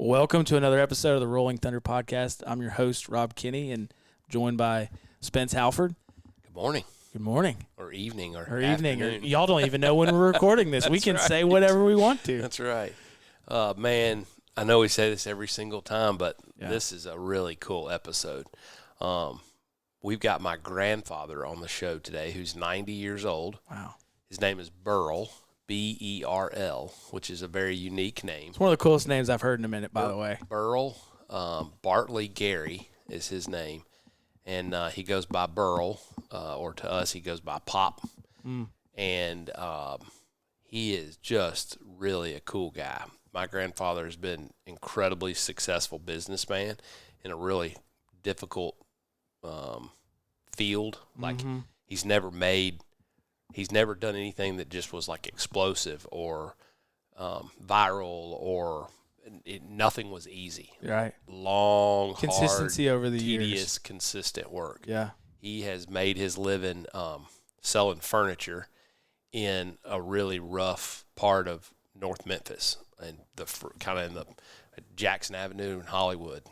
Welcome to another episode of the Rolling Thunder Podcast. I'm your host, Rob Kinney, and joined by Spence Halford. Good morning. Good morning. Or evening. Or evening. Y'all don't even know when we're recording this. We can say whatever we want to. That's right. Man, I know we say this every single time, but this is a really cool episode. We've got my grandfather on the show today who's 90 years old. Wow. His name is Burl, B-E-R-L, which is a very unique name. It's one of the coolest names I've heard in a minute, by the way. Burl Bartley Gary is his name. And he goes by Burl, or to us, he goes by Pop. And he is just really a cool guy. My grandfather has been incredibly successful businessman in a really difficult field. Like he's never done anything that just was like explosive or viral or nothing was easy. Right. Long, consistency hard, over the tedious, years. consistent work. Yeah. He has made his living selling furniture in a really rough part of North Memphis and kind of in the Jackson Avenue in Hollywood.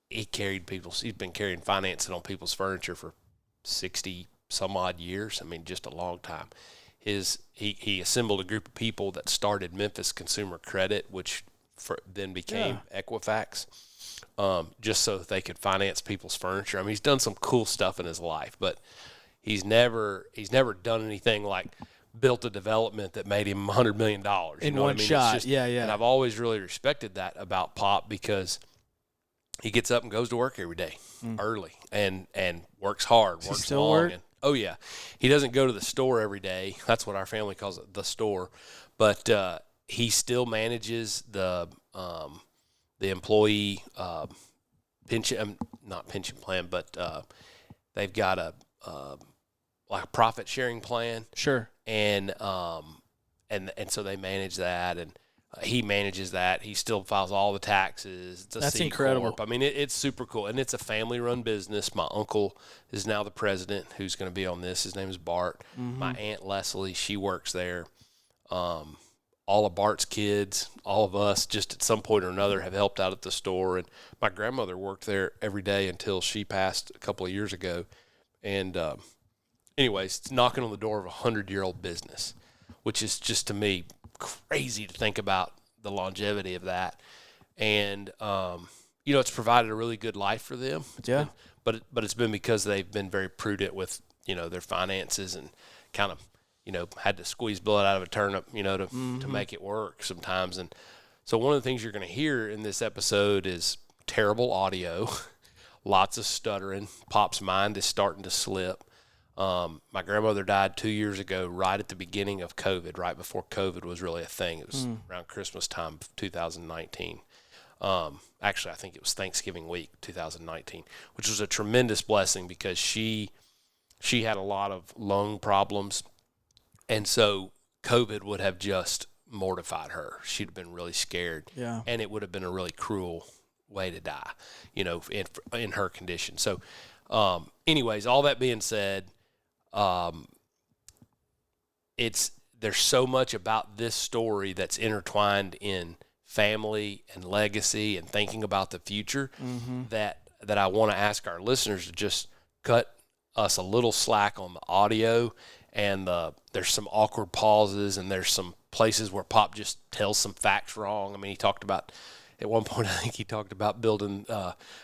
He's been carrying financing on people's furniture for 60 some odd years. I mean, just a long time. He assembled a group of people that started Memphis Consumer Credit, which then became Equifax, just so that they could finance people's furniture. I mean, he's done some cool stuff in his life, but he's never done anything like built a development that made him $100 million in one shot. And I've always really respected that about Pop because he gets up and goes to work every day early and works hard, works long. Oh, yeah. He doesn't go to the store every day. That's what our family calls it, the store. But he still manages the employee pension, not pension plan, but they've got a profit sharing plan. Sure. And so they manage that, and he manages that. He still files all the taxes. It's a That's C incredible. Corp. I mean, it's super cool, and it's a family-run business. My uncle is now the president, who's going to be on this. His name is Bart. My Aunt Leslie, she works there. All of Bart's kids, all of us, just at some point or another, have helped out at the store. And my grandmother worked there every day until she passed a couple of years ago. And anyways, it's knocking on the door of a 100-year-old business, which is just, to me, crazy to think about the longevity of that. And it's provided a really good life for them. But it's been because they've been very prudent with their finances and kind of had to squeeze blood out of a turnip to make it work sometimes. And so one of the things you're going to hear in this episode is terrible audio, lots of stuttering. Pop's mind is starting to slip. My grandmother died 2 years ago, right at the beginning of COVID, right before COVID was really a thing. It was around Christmas time of 2019. Actually, I think it was Thanksgiving week, 2019, which was a tremendous blessing because she had a lot of lung problems. And so COVID would have just mortified her. She'd have been really scared. Yeah. And it would have been a really cruel way to die, in her condition. So, anyways, all that being said, there's so much about this story that's intertwined in family and legacy and thinking about the future that I want to ask our listeners to just cut us a little slack on the audio. And there's some awkward pauses, and there's some places where Pop just tells some facts wrong. I mean, he talked about, at one point, I think he talked about building,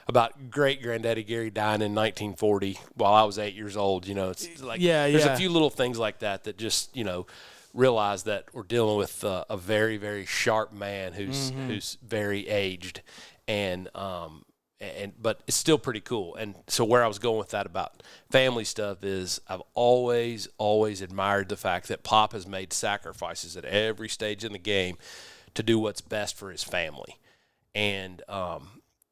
about great-granddaddy Gary dying in 1940 while I was 8 years old. It's like there's a few little things like that just, realize that we're dealing with a very, very sharp man who's very aged, but it's still pretty cool. And so where I was going with that about family stuff is I've always admired the fact that Pop has made sacrifices at every stage in the game to do what's best for his family. And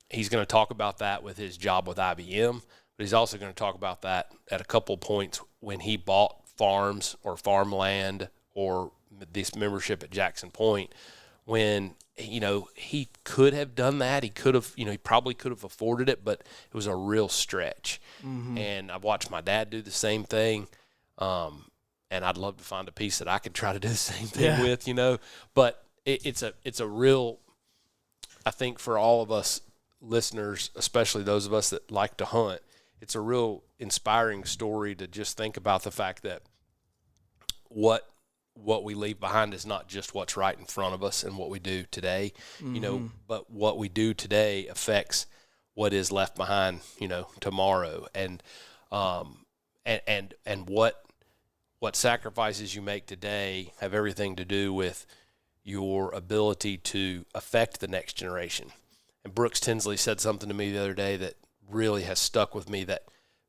he's going to talk about that with his job with IBM, but he's also going to talk about that at a couple of points when he bought farms or farmland or this membership at Jackson Point, when he could have done that. He could have, he probably could have afforded it, but it was a real stretch. And I've watched my dad do the same thing. and I'd love to find a piece that I could try to do the same thing with, But it's a real, I think for all of us listeners, especially those of us that like to hunt, it's a real inspiring story to just think about the fact that what we leave behind is not just what's right in front of us and what we do today, but what we do today affects what is left behind, tomorrow. And what sacrifices you make today have everything to do with your ability to affect the next generation. And Brooks Tinsley said something to me the other day that really has stuck with me, that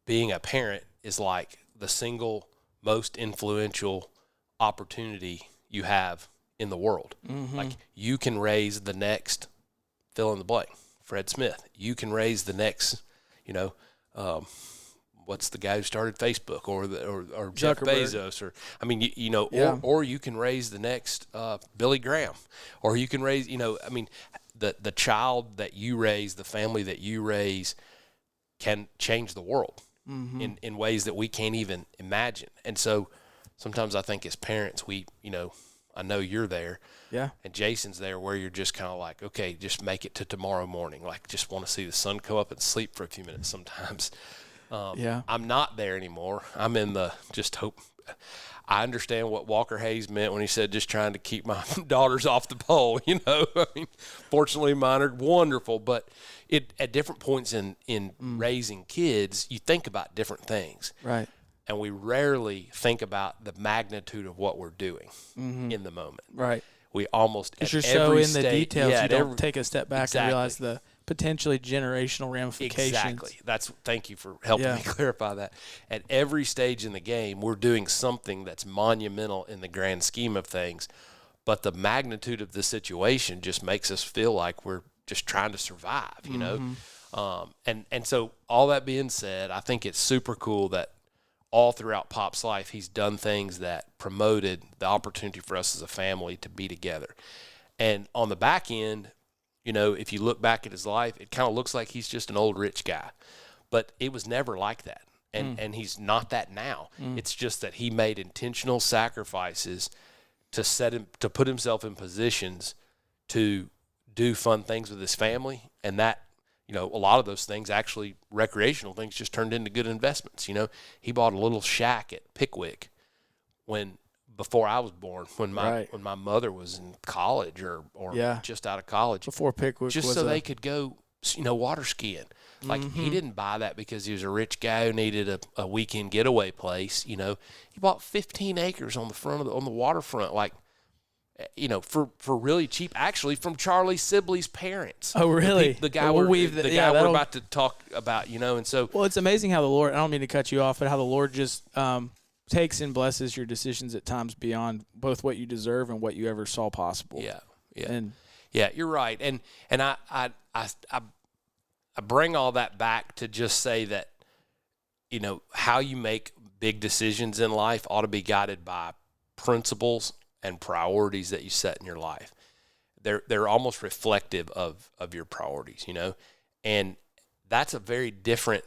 being a parent is like the single most influential opportunity you have in the world. Like, you can raise the next fill in the blank, Fred Smith. You can raise the next, what's the guy who started Facebook, or Jeff Bezos, or or you can raise the next Billy Graham, or you can raise, the child that you raise, the family that you raise, can change the world in ways that we can't even imagine. And so sometimes I think as parents, I know you're there, and Jason's there, where you're just kind of like, okay, just make it to tomorrow morning. Like, just want to see the sun come up and sleep for a few minutes sometimes. I'm not there anymore. I'm in the just hope. I understand what Walker Hayes meant when he said just trying to keep my daughters off the pole. Fortunately, mine are wonderful, but at different points in raising kids, you think about different things. Right. And we rarely think about the magnitude of what we're doing in the moment. Right. We almost, because you're so in the details, you don't take a step back and realize the potentially generational ramifications. Exactly. Thank you for helping me clarify that. At every stage in the game, we're doing something that's monumental in the grand scheme of things, but the magnitude of the situation just makes us feel like we're just trying to survive, And so all that being said, I think it's super cool that all throughout Pop's life, he's done things that promoted the opportunity for us as a family to be together. And on the back end, if you look back at his life, it kind of looks like he's just an old rich guy. But it was never like that. And he's not that now. It's just that he made intentional sacrifices to put himself in positions to do fun things with his family. And that, a lot of those things, actually recreational things, just turned into good investments. He bought a little shack at Pickwick before I was born, when my mother was in college or just out of college. Before Pickwick, just so they could go, water skiing. Like, he didn't buy that because he was a rich guy who needed a weekend getaway place. He bought 15 acres on the waterfront, like, for really cheap, actually, from Charlie Sibley's parents. Oh, really? The guy we're about to talk about, and so. Well, it's amazing how the Lord, I don't mean to cut you off, but how the Lord just takes and blesses your decisions at times beyond both what you deserve and what you ever saw possible. Yeah. And you're right. And I bring all that back to just say that, how you make big decisions in life ought to be guided by principles and priorities that you set in your life. They're almost reflective of your priorities, and that's a very different,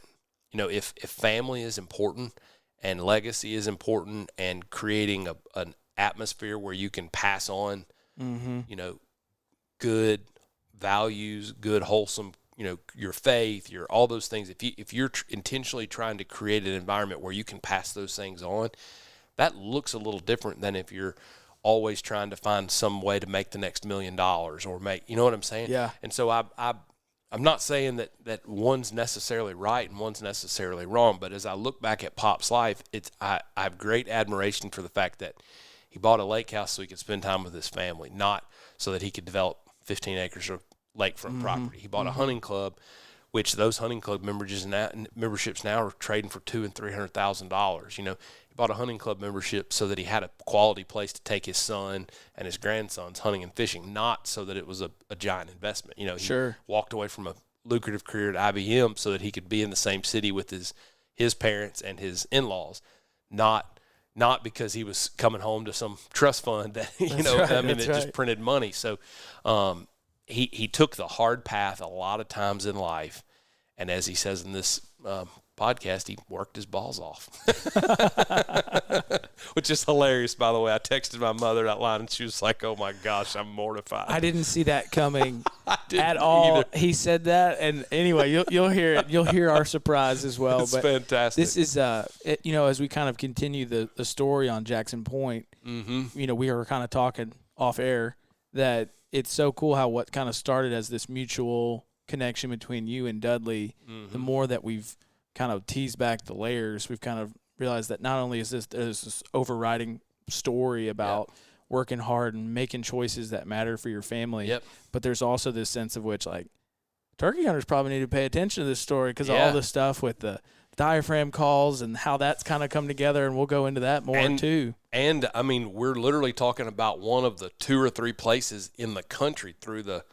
if family is important and legacy is important, and creating an atmosphere where you can pass on, good values, good, wholesome, your faith, all those things. If you're intentionally trying to create an environment where you can pass those things on, that looks a little different than if you're always trying to find some way to make the next $1 million or make, you know what I'm saying? Yeah. And so I'm not saying that one's necessarily right and one's necessarily wrong, but as I look back at Pop's life, I have great admiration for the fact that he bought a lake house so he could spend time with his family, not so that he could develop 15 acres of lakefront property. He bought a hunting club, which those hunting club memberships now are trading for $200,000 and $300,000. He bought a hunting club membership so that he had a quality place to take his son and his grandsons hunting and fishing, not so that it was a giant investment. He walked away from a lucrative career at IBM so that he could be in the same city with his parents and his in-laws, not because he was coming home to some trust fund that just printed money. So he took the hard path a lot of times in life, and as he says in this podcast, he worked his balls off, which is hilarious, by the way. I texted my mother that line, and she was like, "Oh my gosh, I'm mortified." I didn't see that coming at all. Either. He said that, and anyway, you'll hear it. You'll hear our surprise as well. It's but fantastic. This is, as we kind of continue the story on Jackson Point, we were kind of talking off air that it's so cool how what kind of started as this mutual connection between you and Dudley, the more that we've kind of teased back the layers, we've kind of realized that not only is there's this overriding story about working hard and making choices that matter for your family, but there's also this sense of which, like, turkey hunters probably need to pay attention to this story because of all this stuff with the diaphragm calls and how that's kind of come together, and we'll go into that more too. And, I mean, we're literally talking about one of the 2 or 3 places in the country through the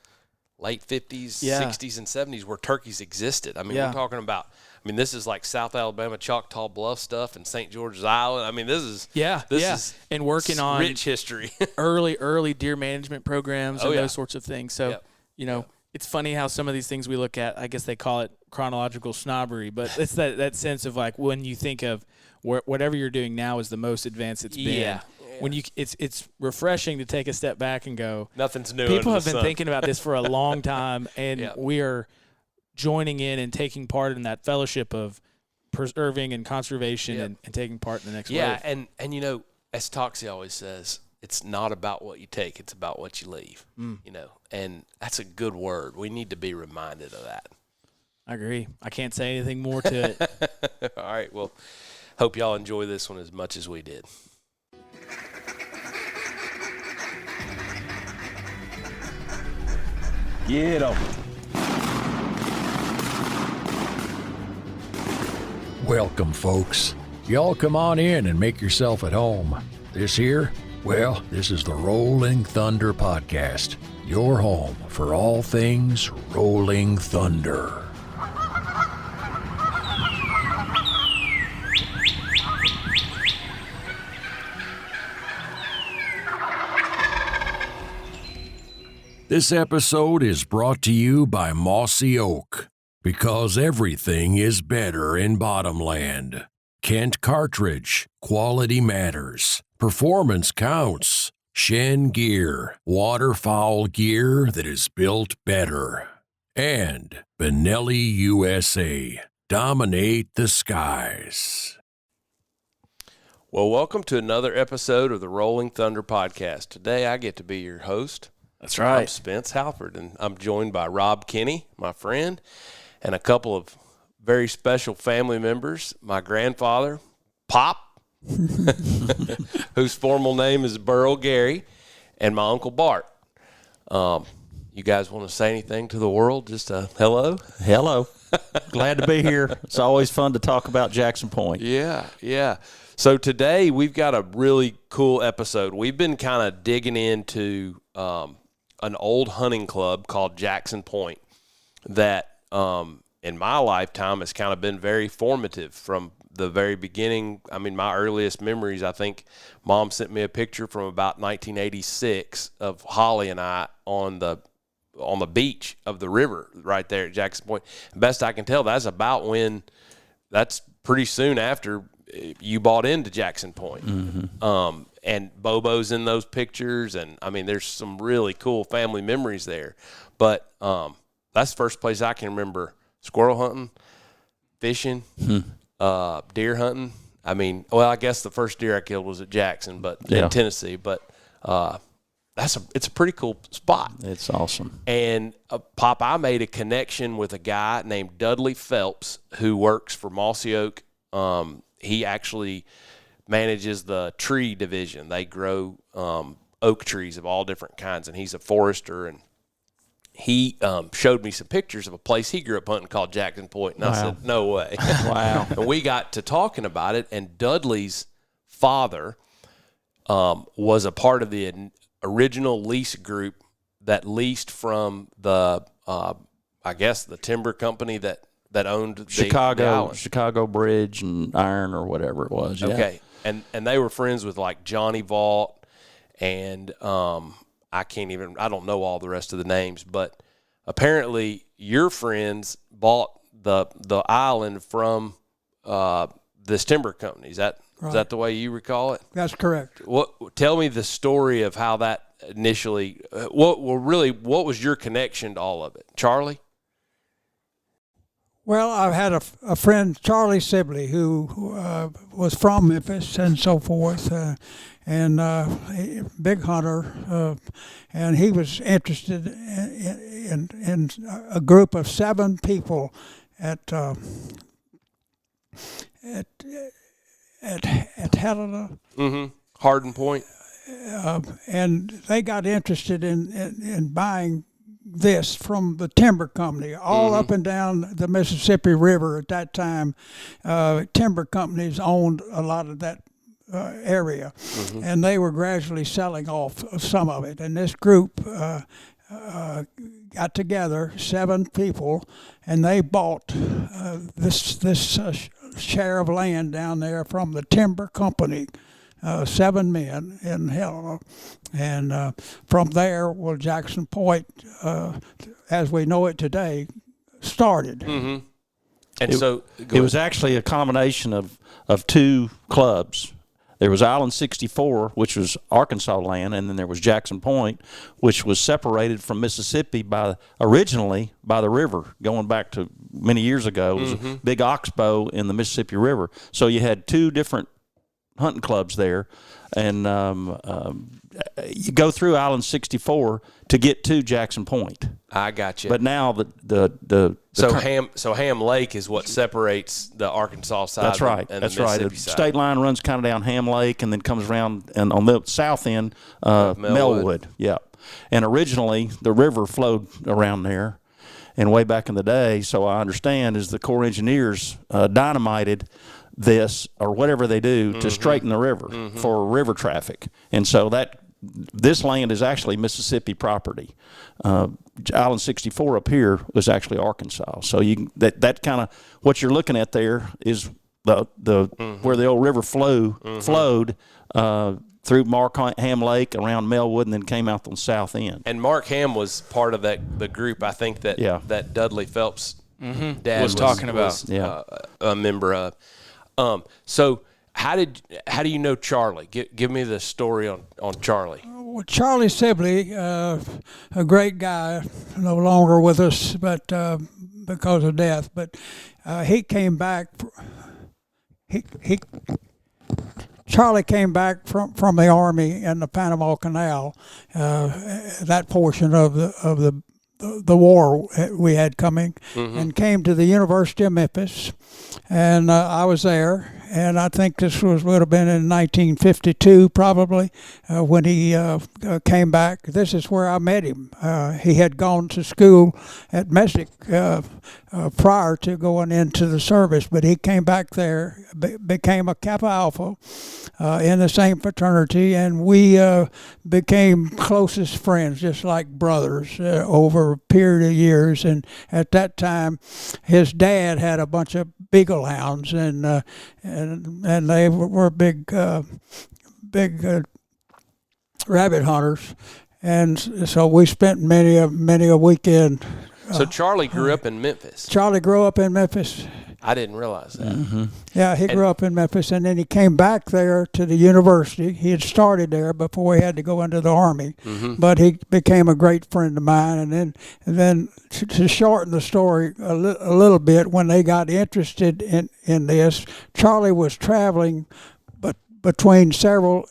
late 50s, 60s, and 70s where turkeys existed. I mean, we're talking about – I mean, this is like South Alabama, Choctaw Bluff stuff and St. George's Island. I mean, this is and working on rich history. early deer management programs and those sorts of things. So, it's funny how some of these things we look at, I guess they call it chronological snobbery, but it's that sense of like when you think of whatever you're doing now is the most advanced it's been. Yeah. When it's refreshing to take a step back and go, nothing's new. People have been thinking about this for a long time, and we are joining in and taking part in that fellowship of preserving and conservation and taking part in the next wave. Yeah, and as Toxie always says, it's not about what you take, it's about what you leave. And that's a good word. We need to be reminded of that. I agree. I can't say anything more to it. All right, well, hope y'all enjoy this one as much as we did. Get 'em. Welcome, folks. Y'all come on in and make yourself at home. This here, well, this is the Rolling Thunder Podcast, your home for all things Rolling Thunder. This episode is brought to you by Mossy Oak, because everything is better in Bottomland. Kent Cartridge, quality matters, performance counts. Shen Gear, waterfowl gear that is built better. And Benelli USA, dominate the skies. Well, welcome to another episode of the Rolling Thunder Podcast. Today I get to be your host. That's right. I'm Spence Halford, and I'm joined by Rob Kinney, my friend, and a couple of very special family members. My grandfather, Pop, whose formal name is Burl Gary, and my Uncle Bart. You guys want to say anything to the world? Just a hello? Hello. Glad to be here. It's always fun to talk about Jackson Point. Yeah. So today we've got a really cool episode. We've been kind of digging into an old hunting club called Jackson Point that in my lifetime has kind of been very formative from the very beginning. I mean, my earliest memories, I think Mom sent me a picture from about 1986 of Holly and I on the beach of the river right there at Jackson Point. Best I can tell, that's pretty soon after you bought into Jackson Point. Mm-hmm. And Bobo's in those pictures, and I mean, there's some really cool family memories there. But that's the first place I can remember squirrel hunting, fishing, deer hunting. I mean, well, I guess the first deer I killed was at Jackson, but in Tennessee. But it's a pretty cool spot. It's awesome. And Pop, I made a connection with a guy named Dudley Phelps who works for Mossy Oak. He actually manages the tree division. They grow oak trees of all different kinds, and he's a forester. And he showed me some pictures of a place he grew up hunting called Jackson Point, and I said, no way. Wow. And we got to talking about it, and Dudley's father was a part of the original lease group that leased from the, I guess, the timber company that owned the Chicago Bridge and Iron or whatever it was. Yeah. Okay. And they were friends with like Johnny Vault and I don't know all the rest of the names, but apparently your friends bought the island from this timber company. Is that the way you recall it? That's correct. Tell me the story of how that initially. What was your connection to all of it, Charlie? Well, I've had a friend, Charlie Sibley, who was from Memphis and so forth, and a big hunter, and he was interested in a group of 7 people at Helena. Mm-hmm. Hardin Point. And they got interested in buying this from the timber company all up and down the Mississippi River at that time. Timber companies owned a lot of that area, and they were gradually selling off some of it. And this group got together, 7 people, and they bought this share of land down there from the timber company. 7 men in Helena, and from there, Jackson Point, as we know it today, started. Mm-hmm. And it was actually a combination of 2 clubs. There was Island 64, which was Arkansas land, and then there was Jackson Point, which was separated from Mississippi originally by the river, going back to many years ago. It was a big oxbow in the Mississippi River. So you had 2 different hunting clubs there, and you go through Island 64 to get to Jackson Point. I got you. But now so Ham Lake is what separates the Arkansas side. That's right. And that's the right. The side. state line runs kind of down Ham Lake and then comes around and on the south end, Melwood. Yeah. And originally the river flowed around there, and way back in the day, so I understand, is the Corps engineers dynamited this or whatever they do to straighten the river for river traffic. And so this land is actually Mississippi property. Island 64 up here was actually Arkansas. So that kind of what you're looking at there is the where the old river flowed through Mark Ham Lake around Melwood and then came out on the south end. And Mark Ham was part of the group, I think, that Dudley Phelps' dad was talking about. A member of. So how do you know Charlie? Give me the story on Charlie. Well, Charlie Sibley, a great guy, no longer with us, but because of death. But he came back. Charlie came back from the Army in the Panama Canal, that portion of the war we had coming, and came to the University of Memphis, and I was there, and I think this would have been in 1952 probably when he came back. This is where I met him. He had gone to school at Messick prior to going into the service, but he came back there, became a Kappa Alpha in the same fraternity, and we became closest friends, just like brothers, over a period of years. And at that time, his dad had a bunch of beagle hounds, and they were big rabbit hunters, and so we spent many a weekend. So Charlie grew up in Memphis. Charlie grew up in Memphis. I didn't realize that. Yeah, he grew up in Memphis, and then he came back there to the university. He had started there before he had to go into the Army, but he became a great friend of mine. And then to shorten the story a little bit, when they got interested in this, Charlie was traveling between several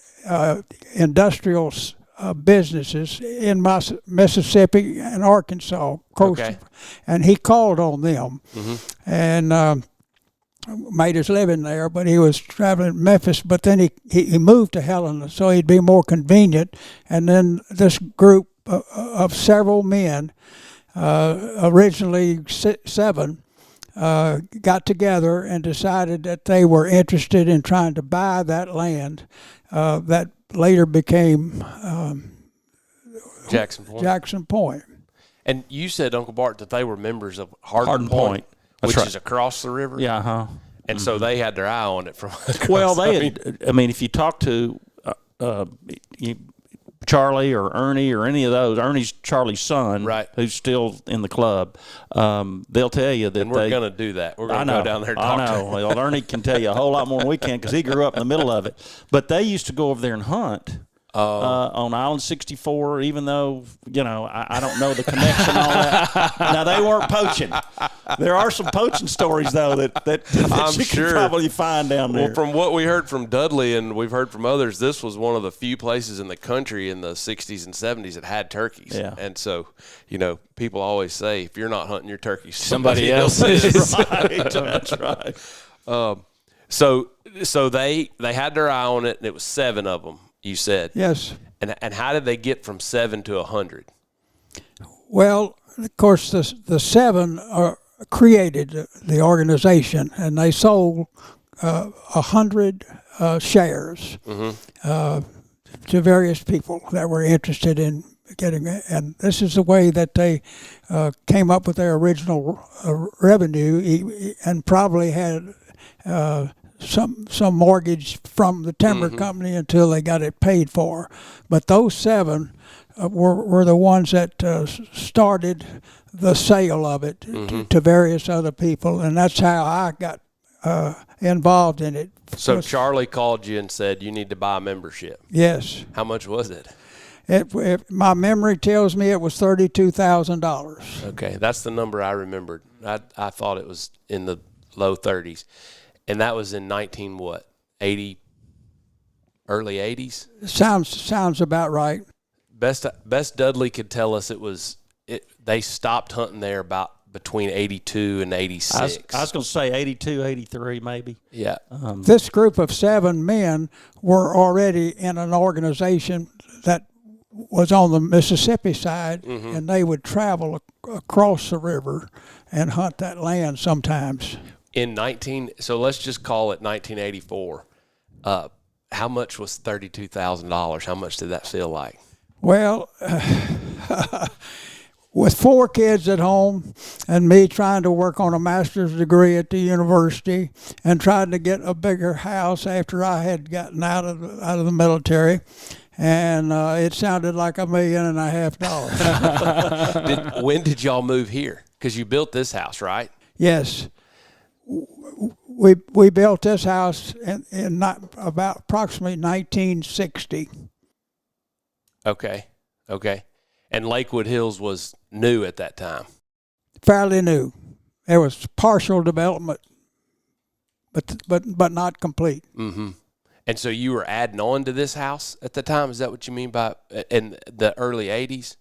industrial businesses in Mississippi and Arkansas, and he called on them, and made his living there. But he was traveling in Memphis. But then he moved to Helena, so he'd be more convenient. And then this group of several men, originally 7, got together and decided that they were interested in trying to buy that land that later became Jackson Point. And you said, Uncle Bart, that they were members of Hardin Point, which is across the river. Yeah, And so they had their eye on it from. Well, if you talk to Charlie or Ernie or any of those. Ernie's Charlie's son, right, who's still in the club. They'll tell you that. And we're going to do that. We're going to go down there and talk to him. Well, Ernie can tell you a whole lot more than we can because he grew up in the middle of it. But they used to go over there and hunt. On Island 64, even though, I don't know the connection and all that. Now, they weren't poaching. There are some poaching stories, though, that you can probably find down there. Well, from what we heard from Dudley and we've heard from others, this was one of the few places in the country in the 60s and 70s that had turkeys. Yeah. And so, people always say, if you're not hunting your turkeys, somebody else is. Right. That's right. So they had their eye on it, and it was 7 of them. You said. Yes. And how did they get from 7 to 100? Well, of course, the 7 created the organization, and they sold 100 shares to various people that were interested in getting it. And this is the way that they came up with their original revenue, and probably had some mortgage from the timber company until they got it paid for. But those 7 were the ones that started the sale of it to various other people, and that's how I got involved in it. So Charlie called you and said, you need to buy a membership. Yes. How much was it? My memory tells me it was $32,000. Okay, that's the number I remembered. I thought it was in the low 30s. And that was in 80, early 80s? Sounds about right. Best Dudley could tell us they stopped hunting there about between 82 and 86. I was going to say 82, 83 maybe. Yeah. This group of 7 men were already in an organization that was on the Mississippi side, and they would travel across the river and hunt that land sometimes. So let's just call it 1984. How much was $32,000? How much did that feel like? Well, with 4 kids at home and me trying to work on a master's degree at the university and trying to get a bigger house after I had gotten out of the military, and it sounded like $1.5 million. When did y'all move here? Because you built this house, right? Yes. We built this house in about approximately 1960. Okay. And Lakewood Hills was new at that time. Fairly new. There was partial development, but not complete. Mm-hmm. And so you were adding on to this house at the time? Is that what you mean by in the early 80s?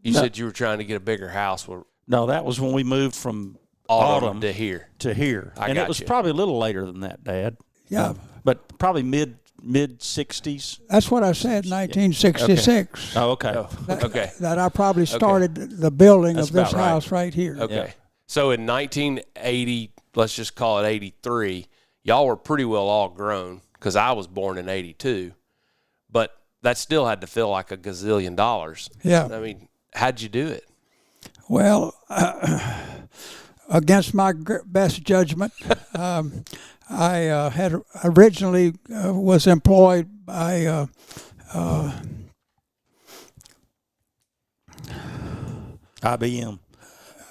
You said you were trying to get a bigger house. No, that was when we moved from Autumn to here. And it was probably a little later than that, Dad. Yeah. But probably mid 60s. That's what I said, 1966. Okay. Okay. That I probably started the building of this house right here. Okay. Yeah. So in 1980, let's just call it 83, y'all were pretty well all grown because I was born in 82. But that still had to feel like $1 gazillion. Yeah. I mean, how'd you do it? Well, against my best judgment, I had originally was employed by IBM.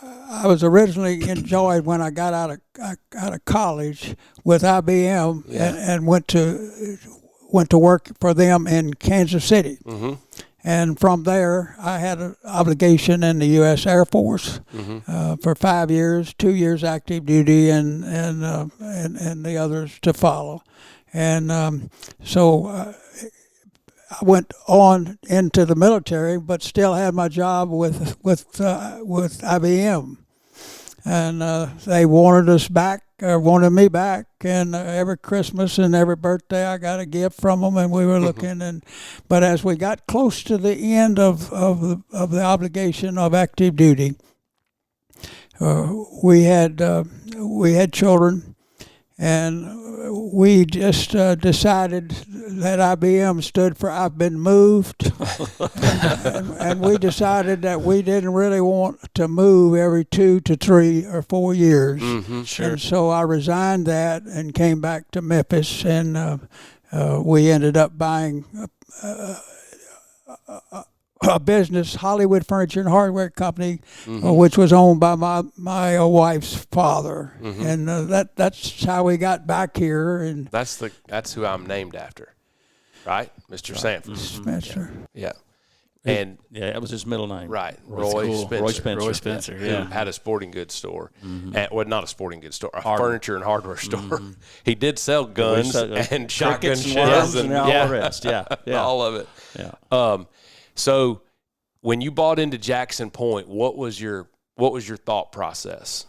I was originally employed when I got out of college with IBM and went to work for them in Kansas City. Mm-hmm. And from there, I had an obligation in the U.S. Air Force for 5 years, 2 years active duty, and the others to follow. And so I went on into the military, but still had my job with IBM. And they wanted me back, and every Christmas and every birthday I got a gift from them, and we were looking. But as we got close to the end of the obligation of active duty, we had children, and we just decided that IBM stood for I've been moved, and we decided that we didn't really want to move every 2 to 3 or 4 years. Mm-hmm, sure. And so I resigned that and came back to Memphis, and we ended up buying a business, Hollywood Furniture and Hardware Company, which was owned by my wife's father, and that's how we got back here. And that's who I'm named after, right, Mr. Sanford Spencer. Yeah. And that was his middle name. Right, Roy Spencer. Roy Spencer, yeah. Who had a sporting goods store. Well, not a sporting goods store, a furniture and hardware store. He did sell guns and shotgun shells and all the rest. Yeah, all of it. Yeah. So when you bought into Jackson Point, what was your thought process?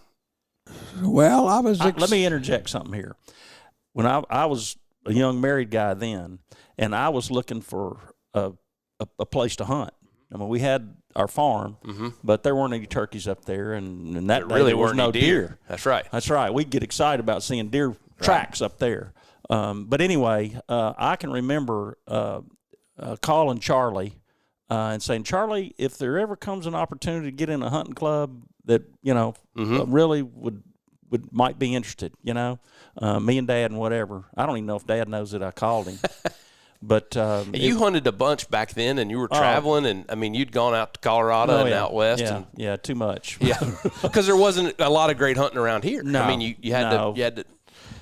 Well, I was. Let me interject something here. When I was a young married guy then, and I was looking for a place to hunt. I mean, we had our farm, but there weren't any turkeys up there, and that really there was no deer. That's right. That's right. We'd get excited about seeing deer tracks up there. But anyway, I can remember calling Charlie and saying, Charlie, if there ever comes an opportunity to get in a hunting club that, really might be interested, me and Dad and whatever. I don't even know if Dad knows that I called him. But you hunted a bunch back then, and you were traveling, and I mean, you'd gone out to Colorado and out west. Yeah, too much. Yeah, because there wasn't a lot of great hunting around here. No, I mean, you had to.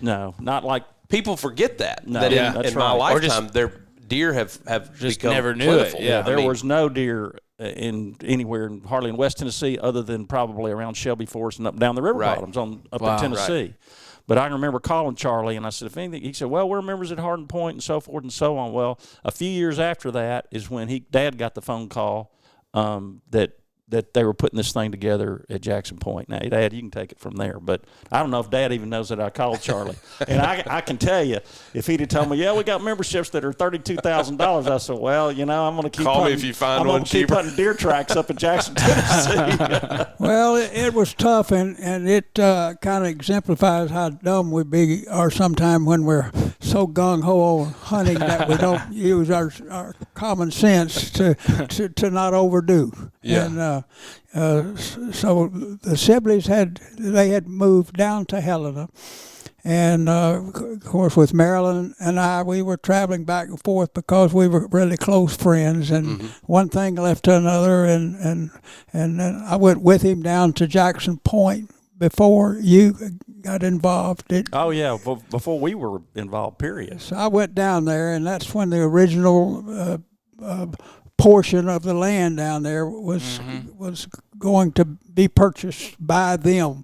No, not like people forget that. No, that in my lifetime, just, their deer have just become never knew plentiful. it. Yeah, there was no deer anywhere, hardly in West Tennessee, other than probably around Shelby Forest and up down the river bottoms up in Tennessee. Right. But I remember calling Charlie, and I said, if anything, he said, well, we're members at Hardin Point and so forth and so on. Well, a few years after that is when Dad got the phone call that they were putting this thing together at Jackson Point. Now, Dad, you can take it from there. But I don't know if Dad even knows that I called Charlie. And I can tell you, if he'd have told me, we got memberships that are $32,000, I said, well, I'm going to keep call me if you find one cheaper. I'm going to keep hunting deer tracks up in Jackson, Tennessee. Well, it was tough, and it kind of exemplifies how dumb we be are sometime when we're so gung-ho on hunting that we don't use our common sense to not overdo. Yeah. And so the Sibleys had moved down to Helena, and of course with Marilyn and I, we were traveling back and forth because we were really close friends, and one thing led to another, and then I went with him down to Jackson Point before you got involved. Before we were involved, period. So I went down there, and that's when the original portion of the land down there was going to be purchased by them,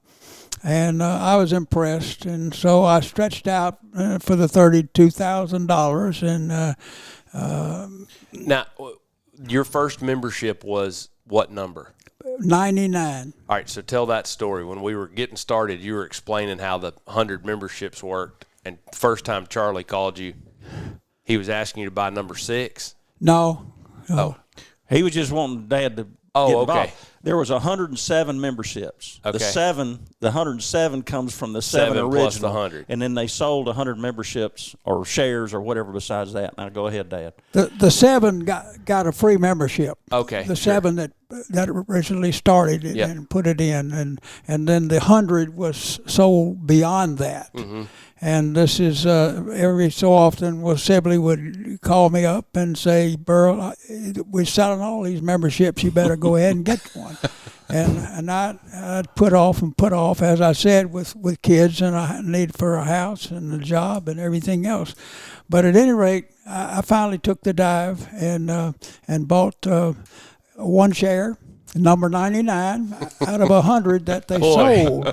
and I was impressed, and so I stretched out for the $32,000. And now, your first membership was what number? 99. All right, so tell that story. When we were getting started, you were explaining how the 100 memberships worked, and first time Charlie called you, he was asking you to buy number 6. No. Oh, he was just wanting Dad to get involved. Okay. There was 107 memberships. Okay. The 107 comes from the 7 original. Plus the 100. And then they sold 100 memberships or shares or whatever besides that. Now go ahead, Dad. The 7 got a free membership. Okay. The 7 that originally started it and put it in, and then the 100 was sold beyond that. And this is every so often, Sibley would call me up and say, Burl, we're selling all these memberships. You better go ahead and get one. And I'd put off, as I said, with kids and a need for a house and a job and everything else. But at any rate, I finally took the dive and bought one share, number 99, out of 100 that they sold.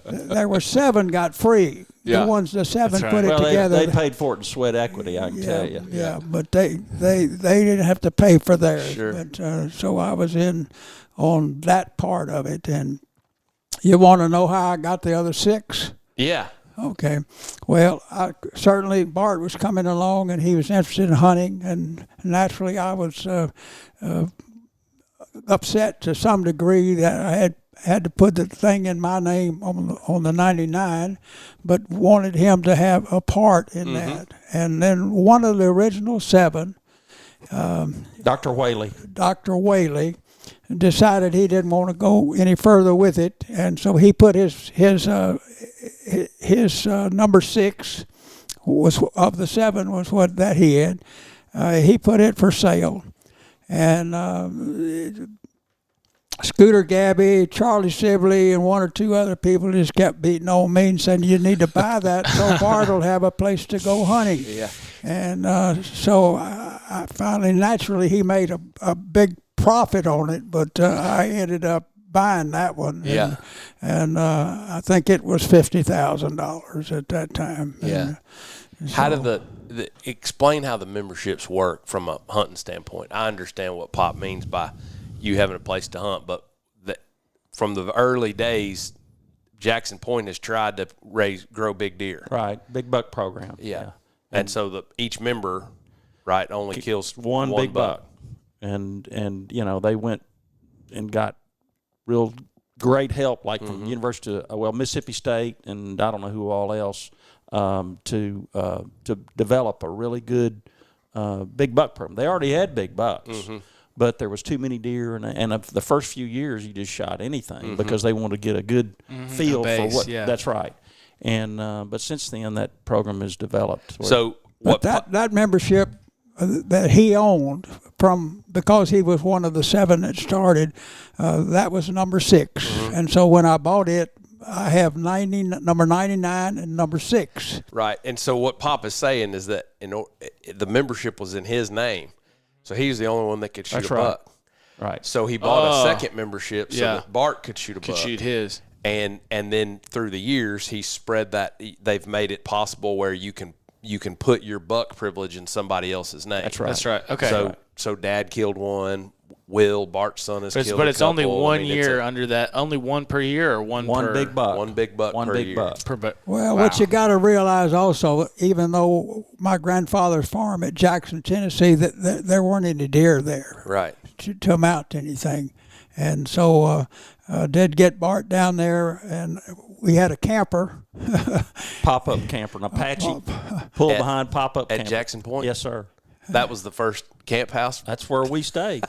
There were 7 got free. Yeah. The 7 right. put it together. They paid for it in sweat equity, I can tell you. Yeah, but they didn't have to pay for theirs. Sure. But so I was in on that part of it. And you want to know how I got the other 6? Yeah. Okay. Well, certainly Bart was coming along, and he was interested in hunting, and naturally I was upset to some degree that I had to put the thing in my name on the 99, but wanted him to have a part in that. And then one of the original 7, Dr. Whaley. Dr. Whaley, decided he didn't want to go any further with it, and so he put his number 6 was of the 7 was what that he had. he put it for sale. And Scooter Gabby, Charlie Sibley, and one or two other people just kept beating on me and saying, you need to buy that so Bart will have a place to go hunting. Yeah. And so I finally, naturally, he made a big profit on it, but I ended up buying that one. Yeah. And I think it was $50,000 at that time. Yeah. And How did explain how the memberships work from a hunting standpoint? I understand what Pop means by you having a place to hunt, but from the early days, Jackson Point has tried to grow big deer. Right, big buck program. Yeah. And so each member, right, only kills one big buck. And they went and got real great help, like from University of Mississippi State, and I don't know who all else, to develop a really good big buck program. They already had big bucks, but there was too many deer, and the first few years you just shot anything because they wanted to get a good feel for what. Yeah. That's right. And but since then that program has developed. So that membership that he owned because he was one of the 7 that started, that was number 6, and so when I bought it, I have number 99 and number 6. Right, and so what Pop is saying is that the membership was in his name, so he's the only one that could shoot a buck. Right. So he bought a second membership so that Bart could shoot a buck. Could shoot his. And then through the years, he spread that. They've made it possible where you can put your buck privilege in somebody else's name. That's right. That's right. Okay. So Dad killed one. Bart's son has killed. But it's only 1 year under that. Only one per year, or one big buck. One big buck per year. Well, what you got to realize also, even though my grandfather's farm at Jackson, Tennessee, that there weren't any deer there, right, to amount to anything, and so did get Bart down there, and we had a camper, pop-up camper, an Apache, pull-behind pop-up camper at Jackson Point. Yes, sir. That was the first camp house. That's where we stayed.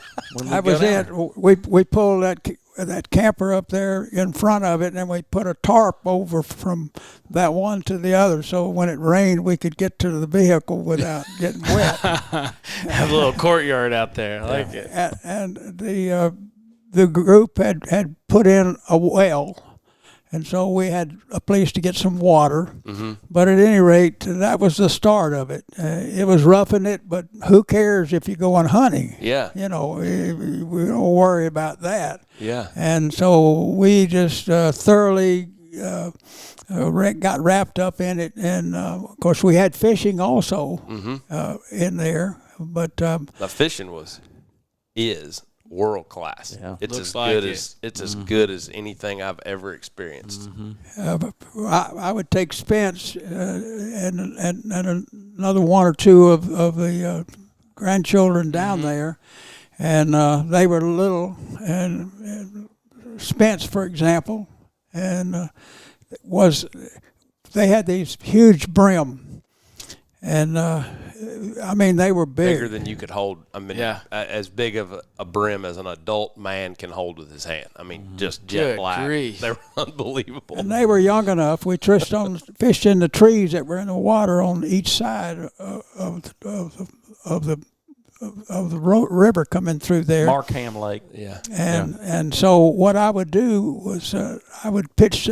That was it. We pulled that camper up there in front of it, and we put a tarp over from that one to the other, so when it rained, we could get to the vehicle without getting wet. Have a little courtyard out there. I like it. And the group had put in a well. And so we had a place to get some water. But at any rate, that was the start of it. It was roughing it, but who cares if you go on hunting? Yeah. We don't worry about that. Yeah. And so we just thoroughly got wrapped up in it. And, of course, we had fishing also in there. But the fishing is world class. Yeah. It's as good as anything I've ever experienced. I would take Spence and another one or two of the grandchildren down there, and they were little. And Spence, for example, and they had these huge brim, and they were bigger than you could hold. As big of a brim as an adult man can hold with his hand. Just jet black. Grief. They were unbelievable. And they were young enough. We fished in the trees that were in the water on each side of the river coming through there. Markham Lake. Yeah. And so what I would do was I would pitch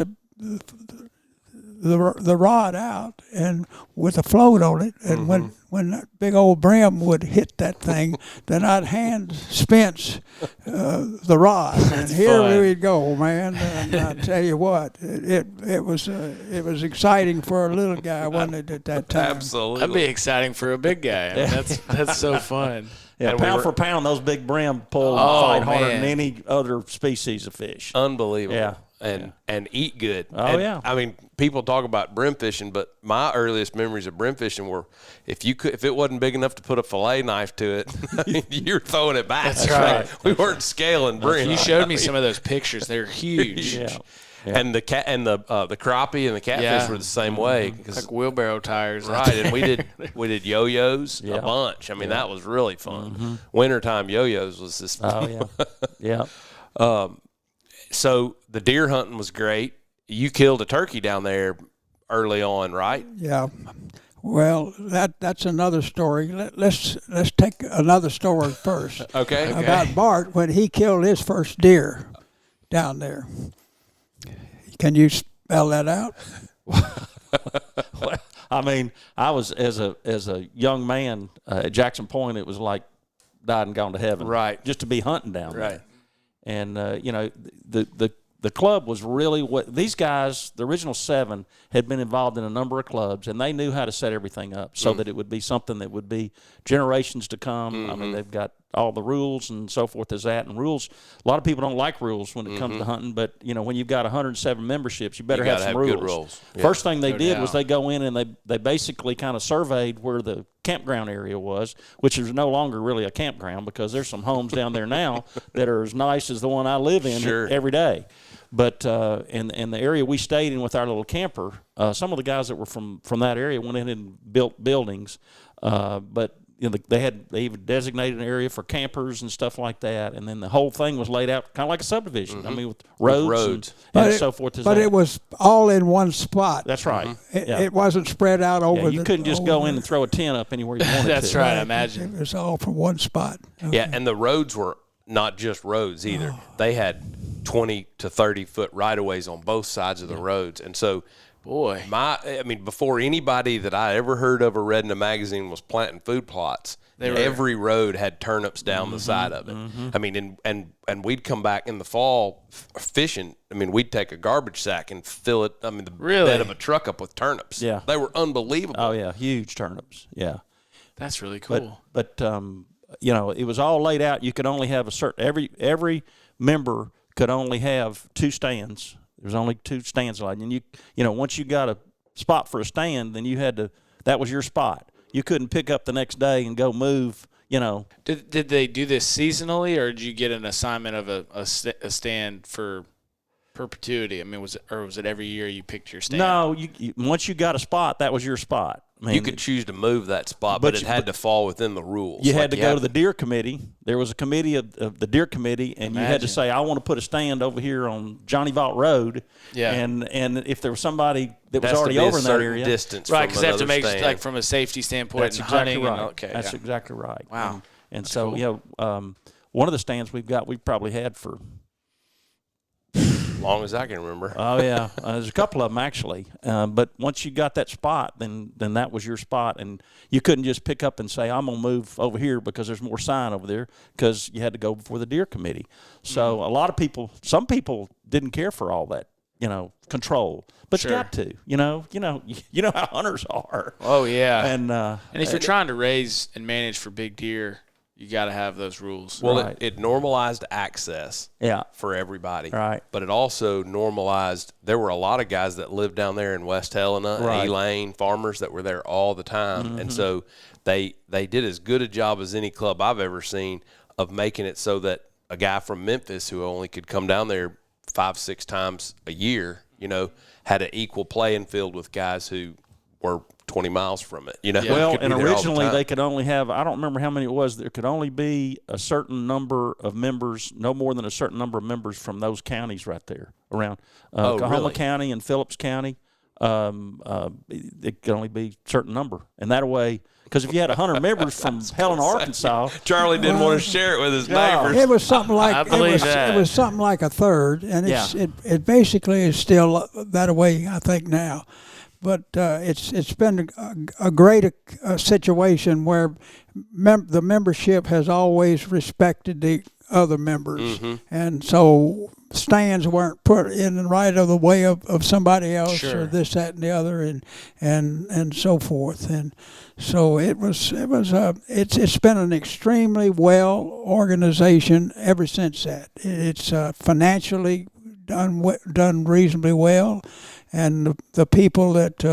the rod out and with a float on it, and when that big old brim would hit that thing, then I'd hand Spence the rod, and here we'd go, man. And I tell you what, it was exciting for a little guy, wasn't it, at that time? Absolutely, that'd be exciting for a big guy. That's so fun. Yeah, pound for pound, those big brim fight harder than any other species of fish. Unbelievable. Yeah. And eat good. Yeah. People talk about brim fishing, but my earliest memories of brim fishing were if it wasn't big enough to put a fillet knife to it, you're throwing it back. That's right. We weren't scaling brim. You showed me some of those pictures. They're huge. Yeah. And the crappie and the catfish were the same way. Like wheelbarrow tires. Right. And we did yo-yos a bunch. That was really fun. Wintertime yo-yos was this. Oh yeah. Yeah. So the deer hunting was great. You killed a turkey down there early on, right? Yeah. Well, that's another story. Let's take another story first. Okay. About Bart when he killed his first deer down there. Can you spell that out? Well, I mean, I was as a young man at Jackson Point. It was like died and gone to heaven, Right. Just to be hunting down Right. there, and the club was really what these guys, the original 7, had been involved in a number of clubs, and they knew how to set everything up so that it would be something that would be generations to come. I mean, they've got all the rules and so forth as that, and rules. A lot of people don't like rules when it comes to hunting, but when you've got 107 memberships, you better have some rules. Good rules. Yeah. First thing they did was they go in and they basically kind of surveyed where the campground area was, which is no longer really a campground because there's some homes down there now that are as nice as the one I live in every day. But in the area we stayed in with our little camper, some of the guys that were from that area went in and built buildings, but they even designated an area for campers and stuff like that, and then the whole thing was laid out kind of like a subdivision. I mean, with roads. And so forth. But it was all in one spot. That's right. It wasn't spread out over. You couldn't just go in and throw a tent up anywhere you wanted That's to. right. I imagine it was all from one spot. Okay. Yeah, and the roads were not just roads either. They had 20 to 30 foot right-of-ways on both sides of the roads. And so, before anybody that I ever heard of or read in a magazine was planting food plots, every road had turnips down the side of it. I mean, and we'd come back in the fall fishing. I mean, we'd take a garbage sack and fill it, the bed of a truck up with turnips. Yeah. They were unbelievable. Oh, yeah, huge turnips, yeah. that's really cool. But it was all laid out. You could only have a certain every member could only have 2 stands. There's only 2 stands allowed, and once you got a spot for a stand, then you had to. That was your spot. You couldn't pick up the next day and go move. Did they do this seasonally, or did you get an assignment of a stand for perpetuity? I mean, was it every year you picked your stand? No, once you got a spot, that was your spot. I mean, you could choose to move that spot, but it had to fall within the rules. You had to go to the deer committee. There was a committee of the deer committee, and you had to say, I want to put a stand over here on Johnny Vault Road. Yeah. And if there was somebody that was already over in that area. Distance right, because they have to make, like, from a safety standpoint that's and exactly hunting. Right. That's exactly right. Wow. And so, cool. One of the stands we've probably had for long as I can remember. Oh, yeah. There's a couple of them, actually. But once you got that spot, then that was your spot. And you couldn't just pick up and say, I'm going to move over here because there's more sign over there, because you had to go before the deer committee. So a lot of people, some people didn't care for all that, control. But you got to, you know how hunters are. Oh, yeah. And if you're trying to raise and manage for big deer, you got to have those rules. Well, it normalized access for everybody. Right. But it also normalized, there were a lot of guys that lived down there in West Helena, Elaine, farmers that were there all the time. Mm-hmm. And so they did as good a job as any club I've ever seen of making it so that a guy from Memphis who only could come down there 5-6 times a year, had an equal playing field with guys who were 20 miles from it. Well, and originally they could only have, I don't remember how many it was, there could only be a certain number of members, no more than a certain number of members from those counties right there around Oklahoma County and Phillips County. It could only be a certain number. And that way, because if you had 100 members from Helena, Arkansas, Charlie didn't want to share it with his neighbors. It was something like it was something like a third, and it basically is still that way, I think, now. But it's been a great situation where the membership has always respected the other members, and so stands weren't put in the right of the way of somebody else or this, that, and the other, and so forth. And so it's been an extremely well organization ever since that. It's financially done reasonably well. And the people that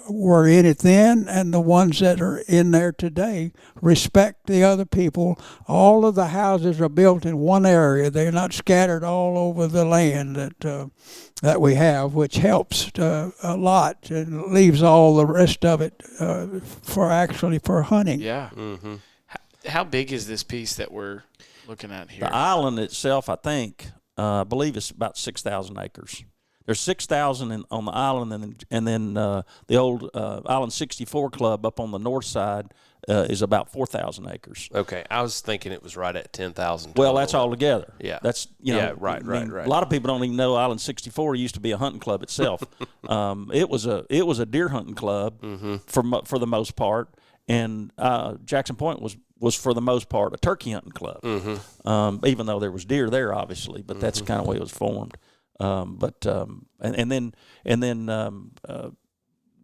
were in it then and the ones that are in there today respect the other people. All of the houses are built in one area. They're not scattered all over the land that we have, which helps a lot and leaves all the rest of it for hunting. Yeah. Mm-hmm. How big is this piece that we're looking at here? The island itself, I believe it's about 6,000 acres. There's 6,000 on the island, and then the old Island 64 Club up on the north side is about 4,000 acres. Okay, I was thinking it was right at 10,000. Well, that's all together. Yeah, that's right. A lot of people don't even know Island 64 used to be a hunting club itself. It was a deer hunting club for the most part, and Jackson Point was for the most part a turkey hunting club. Even though there was deer there, obviously, but that's kind of the way it was formed. And then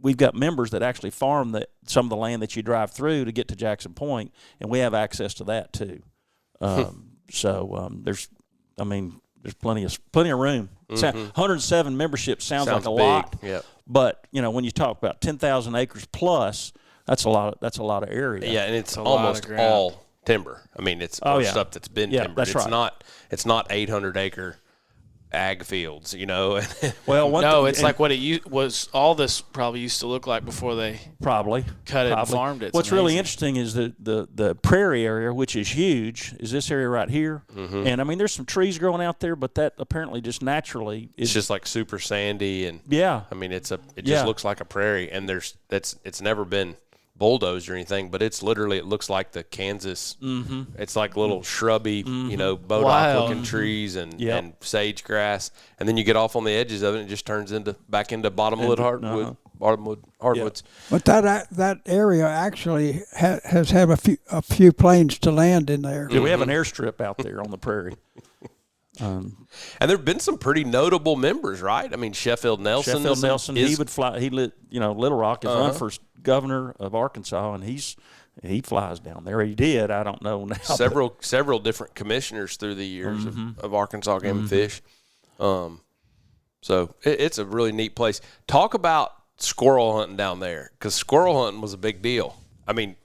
we've got members that actually farm some of the land that you drive through to get to Jackson Point, and we have access to that too. There's plenty of room. 107 memberships sounds like a big. lot, Yep. but when you talk about 10,000 acres plus, that's a lot of area. Yeah, and it's almost all timber. I mean, it's stuff that's been timbered. That's right. It's not 800-acre ag fields, Well, it's like what it was. All this probably used to look like before they cut it and farmed it. What's really interesting is the prairie area, which is huge, is this area right here. And I mean, there's some trees growing out there, but that apparently just naturally it's just like super sandy, and I mean, it just looks like a prairie, and it's never been bulldozed or anything, but it looks like the Kansas. It's like little shrubby, bodock looking trees and sage grass, and then you get off on the edges of it, and it just turns back into bottomwood hardwoods. But that area actually has had a few planes to land in there. Yeah, we have an airstrip out there on the prairie. And there have been some pretty notable members, right? I mean, Sheffield Nelson. He would fly. Little Rock is run for governor of Arkansas, and he flies down there. He did. I don't know now. Several different commissioners through the years of Arkansas Game and Fish. So it's a really neat place. Talk about squirrel hunting down there, because squirrel hunting was a big deal. I mean,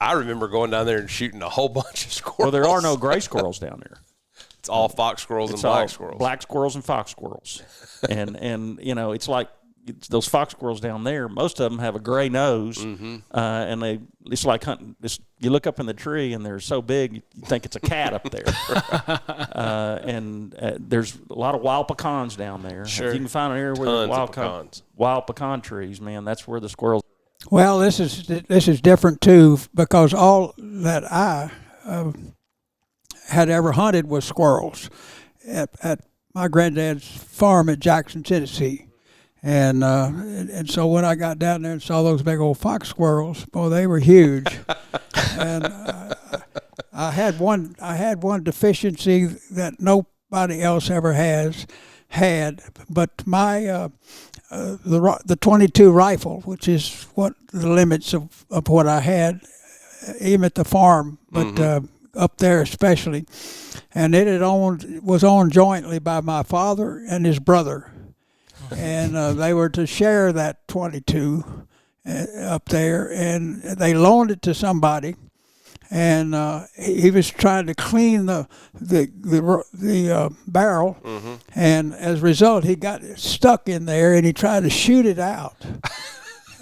I remember going down there and shooting a whole bunch of squirrels. Well, there are no gray squirrels down there. It's all fox squirrels and black squirrels. Black squirrels and fox squirrels. and it's like those fox squirrels down there, most of them have a gray nose, and it's like hunting. You look up in the tree, and they're so big, you think it's a cat up there. There's a lot of wild pecans down there. Sure. If you can find an area where there's wild pecan trees, man, that's where the squirrels. Well, this is different too, because all that I had ever hunted was squirrels at my granddad's farm at Jackson, Tennessee. And so when I got down there and saw those big old fox squirrels, boy, they were huge. And I had one deficiency that nobody else ever had, but my the .22 rifle, which is what the limits of what I had, even at the farm, but up there especially, and was owned jointly by my father and his brother. And they were to share that .22 up there, and they loaned it to somebody. And he was trying to clean the barrel, and as a result, he got stuck in there, and he tried to shoot it out.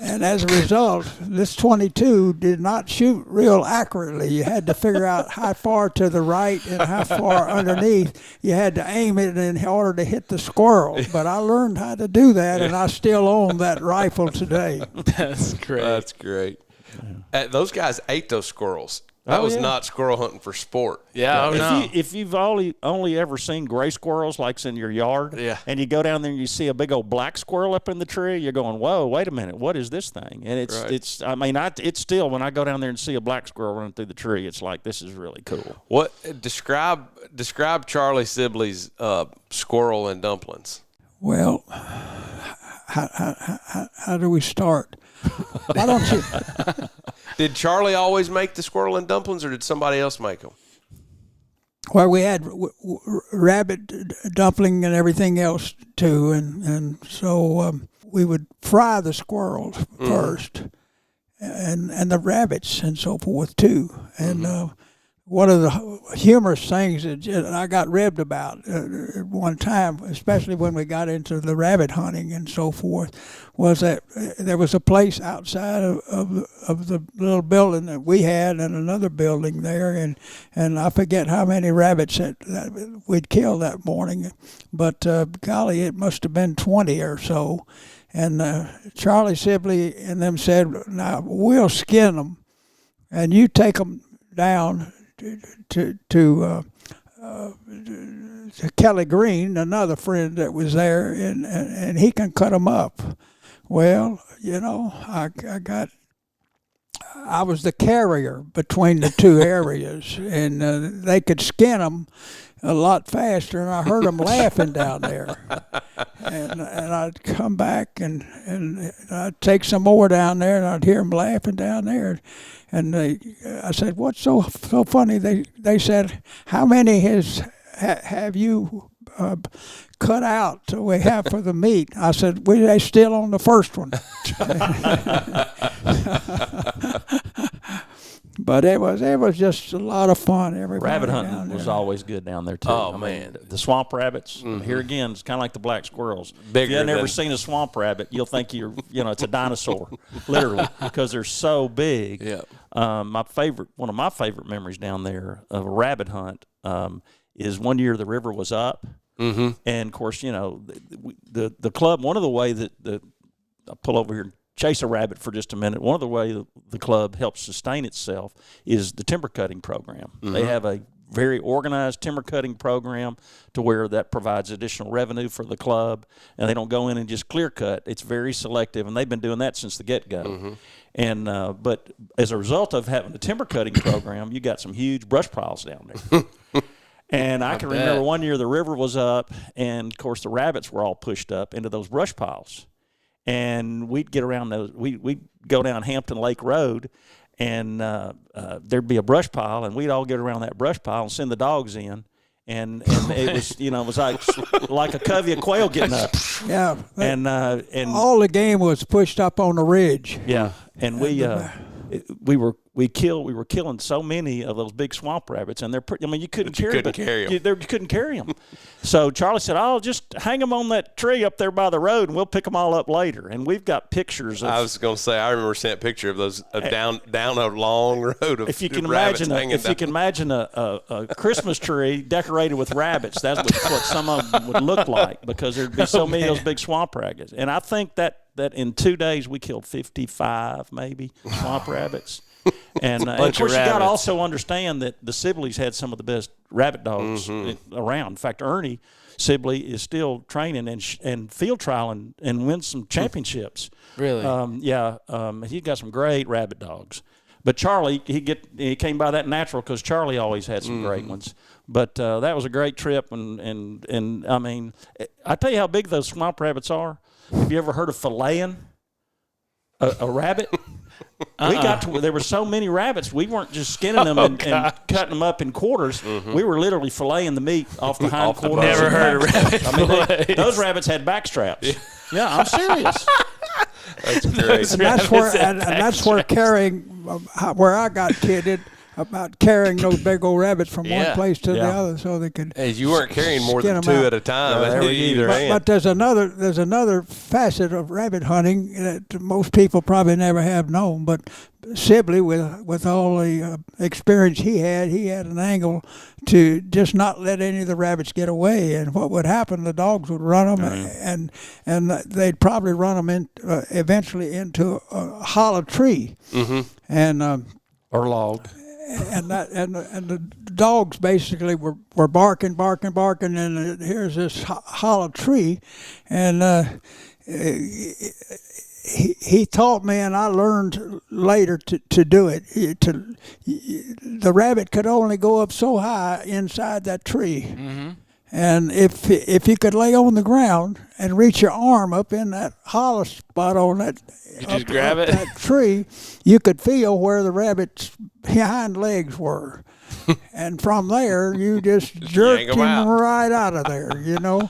And as a result, this .22 did not shoot real accurately. You had to figure out how far to the right and how far underneath. You had to aim it in order to hit the squirrel. But I learned how to do that, and I still own that rifle today. That's great. That's great. Those guys ate those squirrels. That was not squirrel hunting for sport. Yeah, if you've only ever seen gray squirrels like in your yard, and you go down there and you see a big old black squirrel up in the tree, you're going, "Whoa, wait a minute, what is this thing?" And it's still, when I go down there and see a black squirrel running through the tree, it's like, this is really cool. What describe Charlie Sibley's squirrel and dumplings? Well, how do we start? Why don't you? Did Charlie always make the squirrel and dumplings, or did somebody else make them? Well, we had rabbit dumpling and everything else too, and so we would fry the squirrels first, and the rabbits and so forth too, and one of the humorous things that I got ribbed about at one time, especially when we got into the rabbit hunting and so forth, was that there was a place outside of the little building that we had and another building there, and I forget how many rabbits that we'd killed that morning, but golly, it must have been 20 or so. And Charlie Sibley and them said, "Now we'll skin them, and you take them down to Kelly Green, another friend that was there, and he can cut them up." Well, you know, I was the carrier between the two areas, and they could skin them a lot faster, and I heard them laughing down there. And I'd come back and I'd take some more down there, and I'd hear them laughing down there. And I said, "What's so funny?" They said, "How many have you cut out till we have for the meat?" I said, "They still on the first one." But it was just a lot of fun. Rabbit hunting was always good down there too. Oh, I man. mean, the swamp rabbits. Here again, it's kind of like the black squirrels. Bigger if you've never than- seen a swamp rabbit, you'll think it's a dinosaur, literally, because they're so big. Yeah. One of my favorite memories down there of a rabbit hunt is one year the river was up, and of course, the club. One of the way that I'll pull over here and chase a rabbit for just a minute. One of the ways the club helps sustain itself is the timber cutting program. They have a very organized timber cutting program to where that provides additional revenue for the club, and they don't go in and just clear cut. It's very selective, and they've been doing that since the get-go. And but as a result of having the timber cutting program, you got some huge brush piles down there. And I can remember one year the river was up, and of course the rabbits were all pushed up into those brush piles. And we'd get around those. We'd go down Hampton Lake Road, and there'd be a brush pile, and we'd all get around that brush pile and send the dogs in, and it was it was like a covey of quail getting up. Yeah, and all the game was pushed up on the ridge. Yeah, and we were killing so many of those big swamp rabbits, and they're pretty. I mean, you couldn't carry them. You couldn't carry them. So Charlie said, "I'll just hang them on that tree up there by the road, and we'll pick them all up later." And we've got pictures. I was going to say, I remember seeing a picture of those down a long road of if you can rabbits imagine, hanging down. You can imagine a Christmas tree decorated with rabbits, that's what some of them would look like, because there'd be so many of those big swamp rabbits. And I think that in 2 days we killed 55 maybe swamp rabbits. And of course, you got to also understand that the Sibleys had some of the best rabbit dogs around. In fact, Ernie Sibley is still training and field trialing and wins some championships. Really? He got some great rabbit dogs. But Charlie, he came by that natural because Charlie always had some great ones. But that was a great trip, and I mean, I tell you how big those swamp rabbits are. Have you ever heard of filleting a rabbit? We got to where there were so many rabbits, we weren't just skinning them and cutting them up in quarters. We were literally filleting the meat off the hind quarters. Never heard of rabbit fillets. Those rabbits had back straps. Yeah, I'm serious. That's great. And that's where carrying, where I got kidded about carrying those big old rabbits from one place to the other, so they could. Hey, you weren't carrying more than 2 at a time at either end. But there's another facet of rabbit hunting that most people probably never have known. But Sibley, with all the experience he had an angle to just not let any of the rabbits get away. And what would happen? The dogs would run them, and they'd probably run them eventually into a hollow tree, and or log. And the dogs basically were barking, and here's this hollow tree, and he taught me, and I learned later to do it. The rabbit could only go up so high inside that tree, and if you could lay on the ground and reach your arm up in that hollow spot on that. You just grab it? That tree, you could feel where the rabbit's hind legs were. And from there, you just jerked him right out of there, And,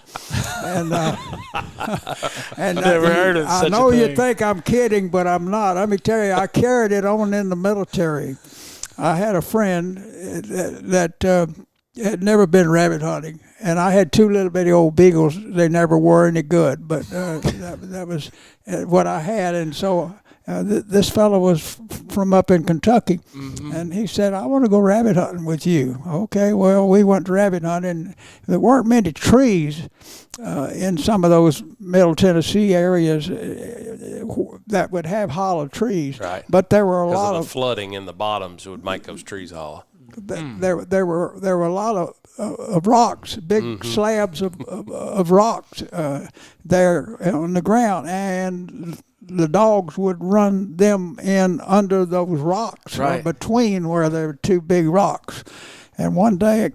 and never heard of such a I know you thing. think I'm kidding, but I'm not. Let me tell you, I carried it on in the military. I had a friend that had never been rabbit hunting, and I had 2 little bitty old beagles. They never were any good, but that was what I had. And so this fellow was from up in Kentucky, and he said, "I want to go rabbit hunting with you." Okay, well, we went rabbit hunting. There weren't many trees in some of those Middle Tennessee areas that would have hollow trees, Right. but there were a lot of of the flooding in the bottoms would make those trees hollow. there were a lot of rocks, big slabs of rocks there on the ground, and the dogs would run them in under those rocks, Right. between where there were 2 big rocks. And one day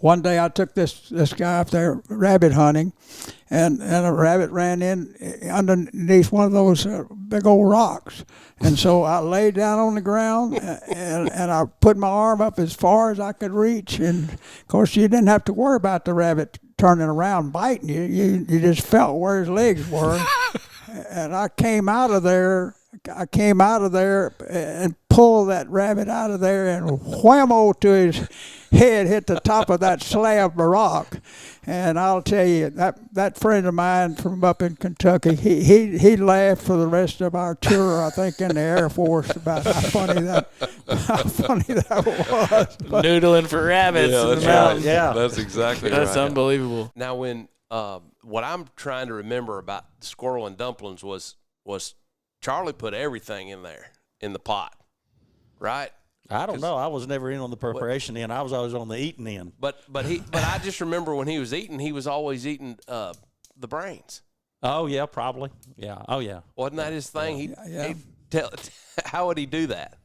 I took this guy up there rabbit hunting, and a rabbit ran in underneath one of those big old rocks. And so I laid down on the ground, and I put my arm up as far as I could reach. And of course, you didn't have to worry about the rabbit turning around biting you. You just felt where his legs were. And I came out of there and pulled that rabbit out of there, and whammo to his head hit the top of that slab of rock. And I'll tell you, that friend of mine from up in Kentucky, he laughed for the rest of our tour, I think, in the Air Force about how funny that was. But Noodling for rabbits in the mountains. Yeah. That's exactly That's right. unbelievable. Now, when what I'm trying to remember about squirrel and dumplings was Charlie put everything in there in the pot, right? I don't know. I was never in on the preparation end. I was always on the eating end. But I just remember when he was eating, he was always eating the brains. Oh, yeah, probably. Yeah. Oh, yeah. Wasn't that his thing? Yeah. How would he do that?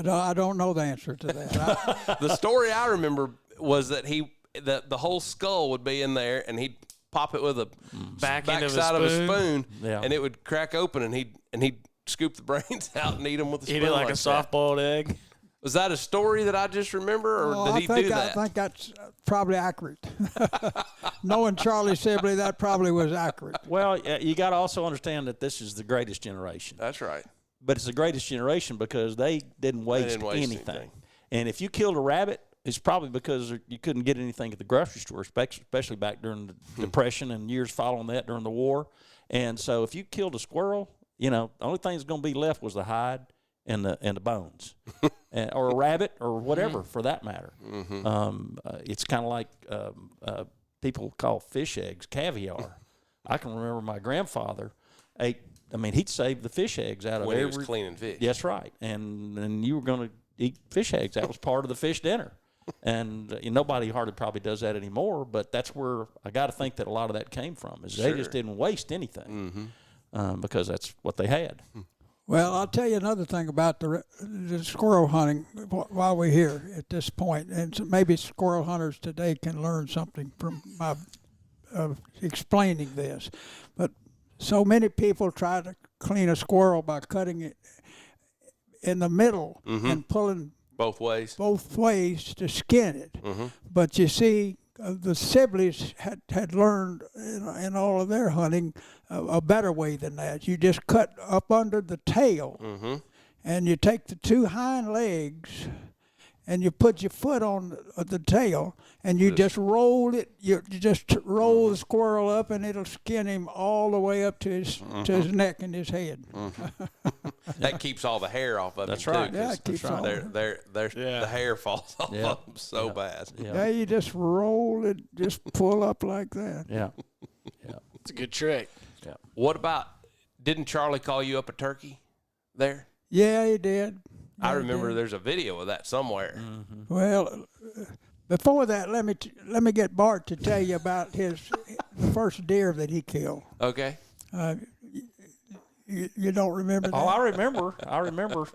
I don't know the answer to that. The story I remember was that the whole skull would be in there, and he'd pop it with a backside of a spoon, Yeah. and it would crack open, and he'd scoop the brains out and eat them with a spoon. Eat it like a that. soft-boiled egg. Was that a story that I just remember, or did he do that? I think that's probably accurate. Knowing Charlie Sibley, that probably was accurate. Well, you got to also understand that this is the greatest generation. That's right. But it's the greatest generation because they didn't waste, anything. And if you killed a rabbit, it's probably because you couldn't get anything at the grocery store, especially back during the Depression and years following that during the war. And so if you killed a squirrel, the only thing that's going to be left was the hide and the bones, or a rabbit or whatever for that matter. It's kind of like people call fish eggs caviar. I can remember my grandfather he'd save the fish eggs out of when he was cleaning fish. That's right, and you were going to eat fish eggs. That was part of the fish dinner. And nobody hardly probably does that anymore, but that's where I got to think that a lot of that came from, is they just didn't waste anything because that's what they had. Well, I'll tell you another thing about the squirrel hunting while we're here at this point, and so maybe squirrel hunters today can learn something from my explaining this. But so many people try to clean a squirrel by cutting it in the middle and pulling both ways to skin it. But you see, the Sibleys had learned in all of their hunting a better way than that. You just cut up under the tail, and you take the 2 hind legs, and you put your foot on the tail, and you just roll it. You just roll the squirrel up, and it'll skin him all the way up to his neck and his head. That keeps all the hair off of That's him, right. too. Yeah, it keeps all The hair falls off of them so bad. Yeah, you just roll it, just pull up like that. Yeah. It's a good trick. Yeah. What about, didn't Charlie call you up a turkey there? Yeah, he did. I remember there's a video of that somewhere. Well, before that, let me get Bart to tell you about the first deer that he killed. Okay. You don't remember that? Oh, I remember,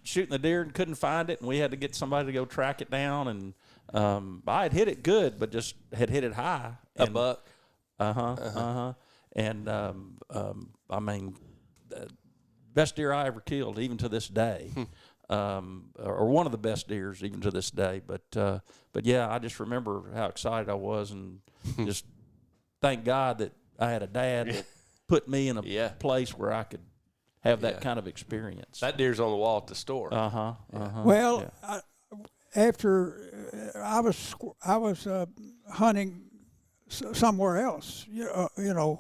shooting the deer and couldn't find it, and we had to get somebody to go track it down. And I had hit it good, but just had hit it high. A buck. And best deer I ever killed, even to this day, or one of the best deers even to this day. But yeah, I just remember how excited I was, and just thank God that I had a dad that put me in a place where I could have that kind of experience. That deer's on the wall at the store. Well, after I was hunting somewhere else,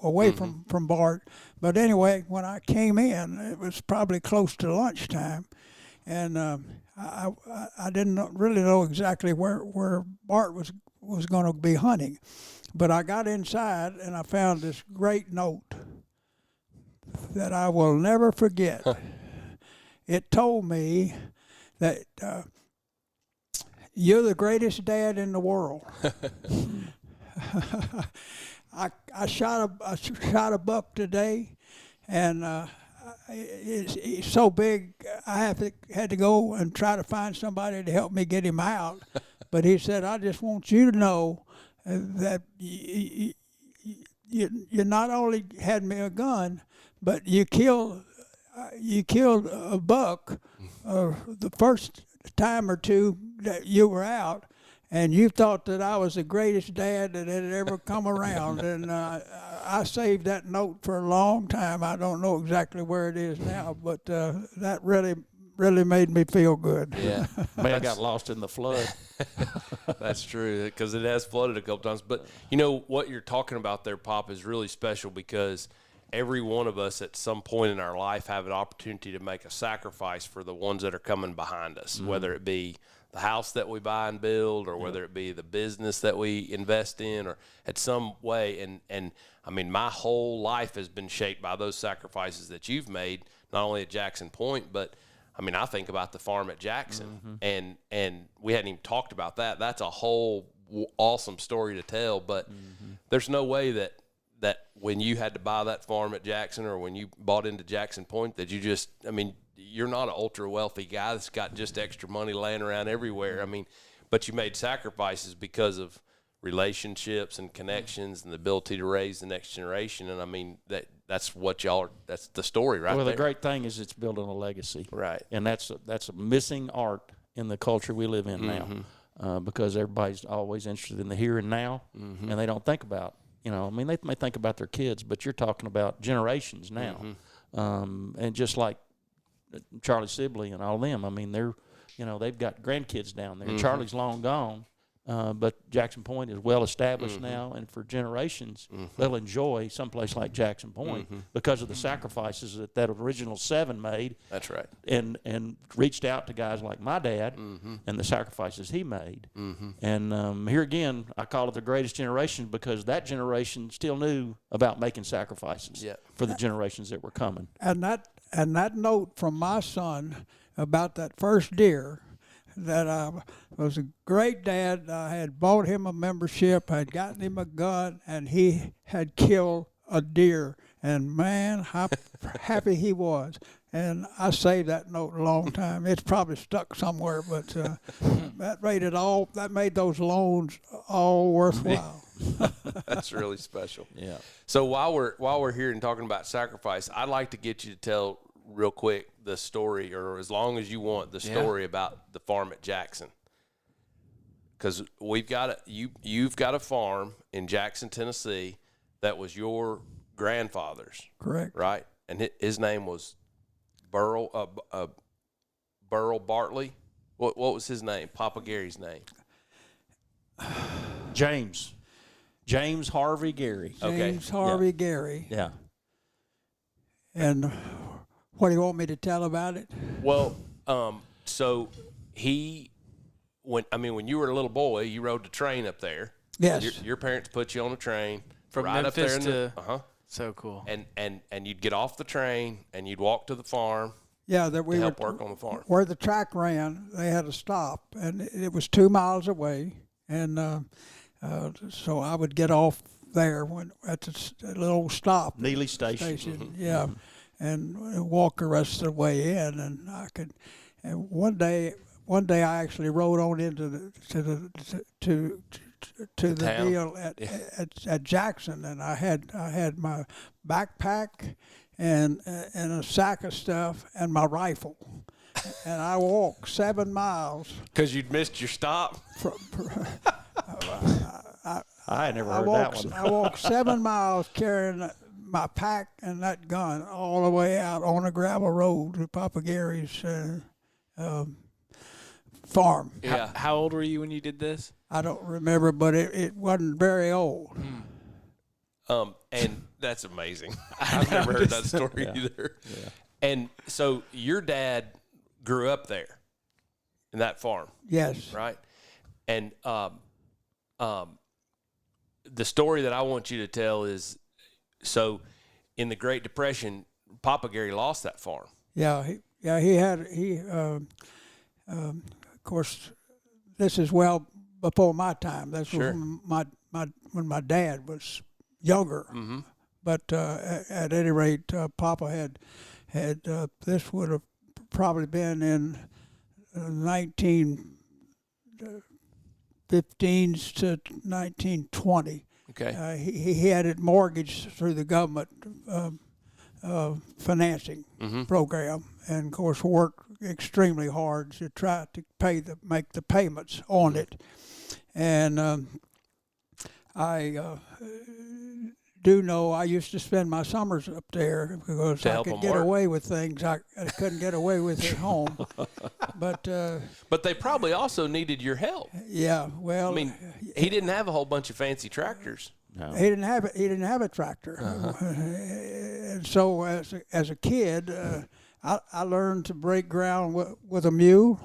away from Bart. But anyway, when I came in, it was probably close to lunchtime, and I didn't really know exactly where Bart was going to be hunting. But I got inside and I found this great note that I will never forget. It told me that you're the greatest dad in the world. I shot a buck today, and it's so big I had to go and try to find somebody to help me get him out. But he said, I just want you to know that you not only had me a gun, but you killed a buck the first time or two that you were out, and you thought that I was the greatest dad that had ever come around. And I saved that note for a long time. I don't know exactly where it is now, but that really made me feel good. Yeah. Man got lost in the flood. That's true, because it has flooded a couple times. But you know what you're talking about there, Pop, is really special, because every one of us at some point in our life have an opportunity to make a sacrifice for the ones that are coming behind us, whether it be the house that we buy and build, or whether it be the business that we invest in, or at some way. And I mean, my whole life has been shaped by those sacrifices that you've made, not only at Jackson Point, but I mean, I think about the farm at Jackson, and we hadn't even talked about that. That's a whole awesome story to tell, but there's no way that when you had to buy that farm at Jackson, or when you bought into Jackson Point, that you just, I mean, you're not an ultra wealthy guy that's got just extra money laying around everywhere. I mean, but you made sacrifices because of relationships and connections and the ability to raise the next generation. And I mean, that's what y'all are, that's the story right there. Well, the great thing is it's building a legacy. Right. And that's a missing art in the culture we live in now, because everybody's always interested in the here and now, and they don't think about, I mean, they may think about their kids, but you're talking about generations now. And just like Charlie Sibley and all them, I mean, they've got grandkids down there. Charlie's long gone. But Jackson Point is well established now, and for generations, they'll enjoy someplace like Jackson Point because of the sacrifices that original 7 made. That's right. And reached out to guys like my dad and the sacrifices he made. And here again, I call it the greatest generation, because that generation still knew about making sacrifices for the generations that were coming. And that note from my son about that first deer, that I was a great dad. I had bought him a membership, I had gotten him a gun, and he had killed a deer. And man, how happy he was. And I saved that note a long time. It's probably stuck somewhere, but that made those loans all worthwhile. That's really special. Yeah. So while we're here and talking about sacrifice, I'd like to get you to tell real quick the story, or as long as you want, the story about the farm at Jackson, because you've got a farm in Jackson, Tennessee, that was your grandfather's. Correct. Right, and his name was Burl Bartley. What was his name? Papa Gary's name? James Harvey Gary. James Harvey Gary. Yeah. And what do you want me to tell about it? Well, so when you were a little boy, you rode the train up there. Yes. Your parents put you on a train From right Memphis up there to so cool. And you'd get off the train and you'd walk to the farm. Yeah, that we to help work on the farm. Where the track ran, they had a stop, and it was 2 miles away. And so I would get off there at the little stop. Neely Station. Yeah. And walk the rest of the way in, and I could. And one day I actually rode on into the deal at Jackson, and I had my backpack and a sack of stuff and my rifle, and I walked 7 miles. Because you'd missed your stop. I had never heard that one. I walked 7 miles carrying my pack and that gun all the way out on a gravel road to Papa Gary's farm. Yeah. How old were you when you did this? I don't remember, but it wasn't very old. And that's amazing. I've never heard that story either. Yeah. And so your dad grew up there in that farm. Yes. Right. And the story that I want you to tell is, so in the Great Depression, Papa Gary lost that farm. Yeah, of course, this is well before my time. That's Sure. when my dad was younger. Mm-hmm. But at any rate, Papa had this would have probably been in 1915s to 1920. Okay. He had it mortgaged through the government financing program, and of course worked extremely hard to try to make the payments on it. And I do know I used to spend my summers up there because I could get away with things I couldn't get away with at home. But they probably also needed your help. Yeah, well, I mean, he didn't have a whole bunch of fancy tractors. No. He didn't have a tractor. And so as a kid, I learned to break ground with a mule.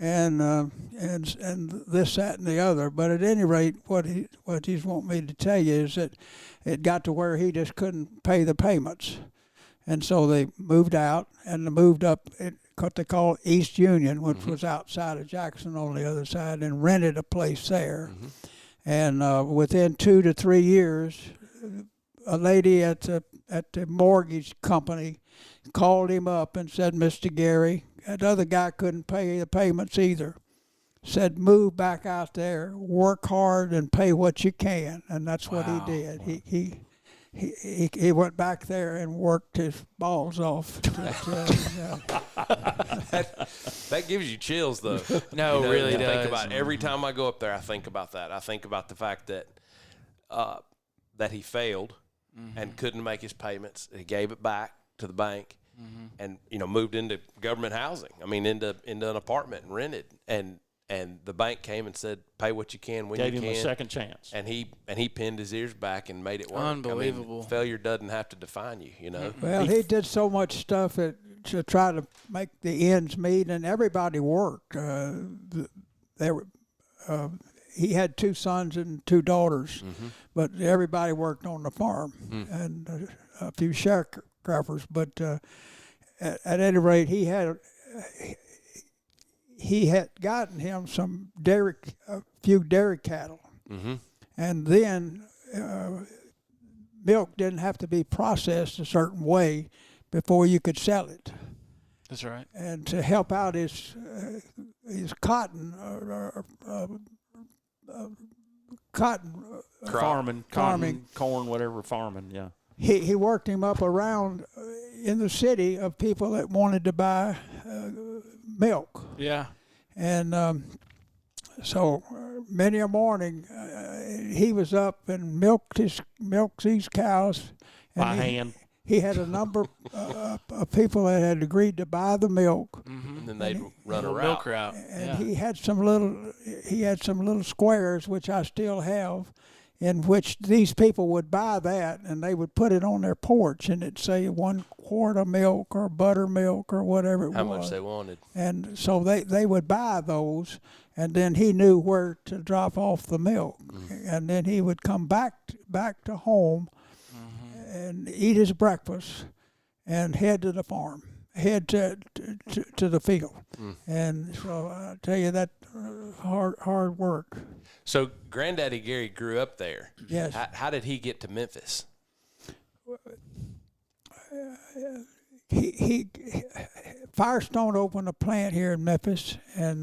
And this, that, and the other. But at any rate, what he's wanting me to tell you is that it got to where he just couldn't pay the payments, and so they moved out and they moved up at what they call East Union, which was outside of Jackson on the other side, and rented a place there. And within 2 to 3 years, a lady at the mortgage company called him up and said, "Mr. Gary, that other guy couldn't pay the payments either. Said, move back out there, work hard, and pay what you can." And that's what he did. He went back there and worked his balls off. That gives you chills, though. No, it really does. Think about every time I go up there, I think about that. I think about the fact that that he failed and couldn't make his payments. He gave it back to the bank. And moved into government housing. I mean, into an apartment and rented. And the bank came and said, "Pay what you can when you can." Gave him a second chance. And he pinned his ears back and made it work. Unbelievable. I mean, failure doesn't have to define you. Well, he did so much stuff to try to make the ends meet, and everybody worked. He had 2 sons and 2 daughters, but everybody worked on the farm, and a few sharecroppers. But at any rate, he had gotten him a few dairy cattle, and then milk didn't have to be processed a certain way before you could sell it. That's right. And to help out his cotton farming, corn, whatever, farming, yeah. He worked him up around in the city of people that wanted to buy milk. Yeah. And so many a morning he was up and milked these cows. And by hand. He had a number of people that had agreed to buy the milk. And then they'd run a milk route. And he had some little squares, which I still have, in which these people would buy that, and they would put it on their porch, and it'd say 1 quart of milk or buttermilk or whatever it was. How much they wanted. And so they would buy those, and then he knew where to drop off the milk. And then he would come back to home and eat his breakfast and head to the farm, head to the field. And so I tell you, that hard work. So Granddaddy Gary grew up there. Yes. How did he get to Memphis? He Firestone opened a plant here in Memphis, and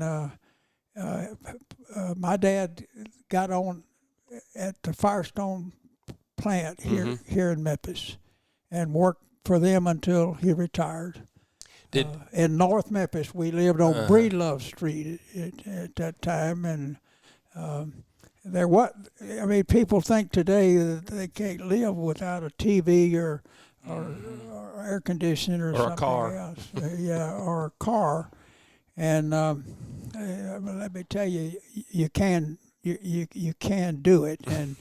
my dad got on at the Firestone plant here in Memphis and worked for them until he retired. In North Memphis, we lived on Breedlove Street at that time, and there what I mean, people think today that they can't live without a TV or air conditioning or something a car. else. Or a car. And let me tell you, you can do it. And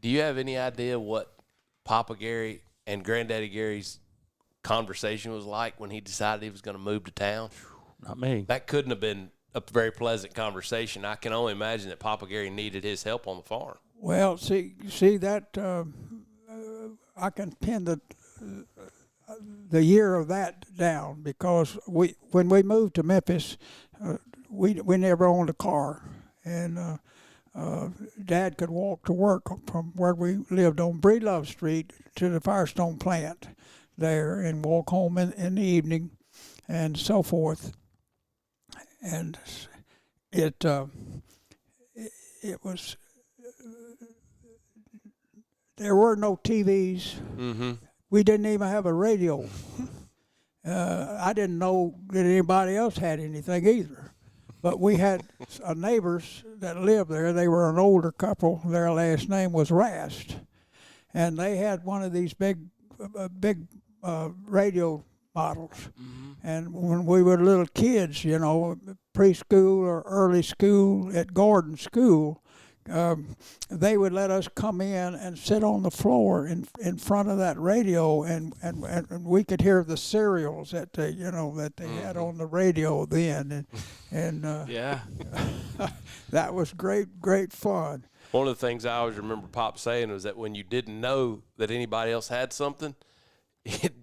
do you have any idea what Papa Gary and Granddaddy Gary's conversation was like when he decided he was going to move to town? Not me. That couldn't have been a very pleasant conversation. I can only imagine that Papa Gary needed his help on the farm. Well, see that I can pin the year of that down, because when we moved to Memphis, we never owned a car, and Dad could walk to work from where we lived on Breedlove Street to the Firestone plant there, and walk home in the evening, and so forth. And it was, there were no TVs. Mm-hmm. We didn't even have a radio. I didn't know that anybody else had anything either. But we had neighbors that lived there. They were an older couple. Their last name was Rast. And they had one of these big radio models. Mm-hmm. And when we were little kids, preschool or early school at Gordon School, they would let us come in and sit on the floor in front of that radio, and we could hear the serials that they had on the radio then, and Yeah. that was great fun. One of the things I always remember Pop saying was that when you didn't know that anybody else had something,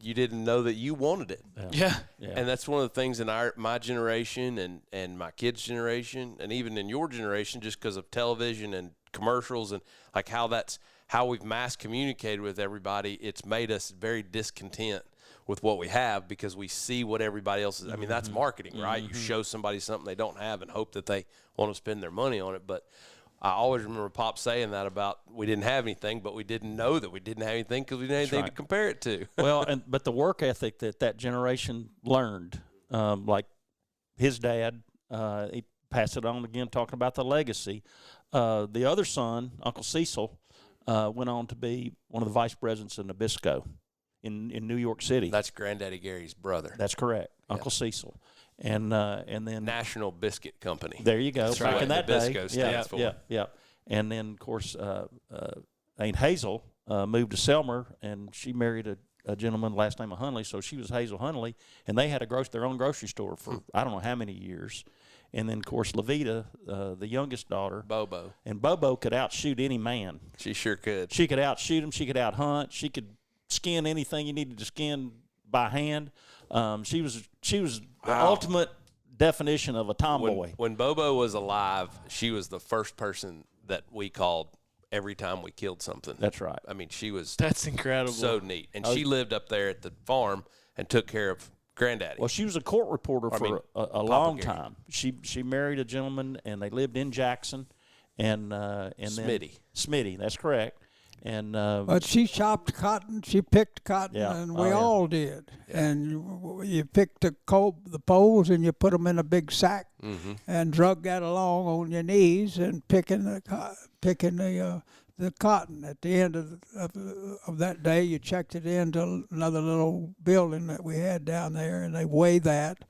you didn't know that you wanted it. Yeah. And that's one of the things in my generation and my kids' generation, and even in your generation, just because of television and commercials and like how we've mass communicated with everybody, it's made us very discontent with what we have because we see what everybody else is. I mean, that's marketing, right? You show somebody something they don't have and hope that they want to spend their money on it. But I always remember Pop saying that about we didn't have anything, but we didn't know that we didn't have anything because we didn't have anything to compare it to. Well, but the work ethic that generation learned, like his dad, he passed it on again, talking about the legacy. The other son, Uncle Cecil, went on to be one of the vice presidents in Nabisco in New York City. That's Granddaddy Gary's brother. That's correct, Uncle Cecil. And then National Biscuit Company. There you go. That's back right. in that day, Nabisco stands for. Yeah. And then of course, Aunt Hazel moved to Selmer, and she married a gentleman last name of Hunley, so she was Hazel Hunley, and they had their own grocery store for I don't know how many years. And then of course Levita, the youngest daughter, Bobo, and Bobo could outshoot any man. She sure could. She could outshoot him. She could outhunt. She could skin anything you needed to skin by hand. She was the ultimate definition of a tomboy. When Bobo was alive, she was the first person that we called every time we killed something. That's right. I mean, That's incredible. So neat. And she lived up there at the farm and took care of Granddaddy. Well, she was a court reporter for a long time. She married a gentleman, and they lived in Jackson, and Smitty, that's correct. And but she chopped cotton, she picked cotton, and we all did. Yeah. And you picked the poles and you put them in a big sack, and drug that along on your knees and picking the cotton. At the end of that day, you checked it into another little building that we had down there, and they weighed that.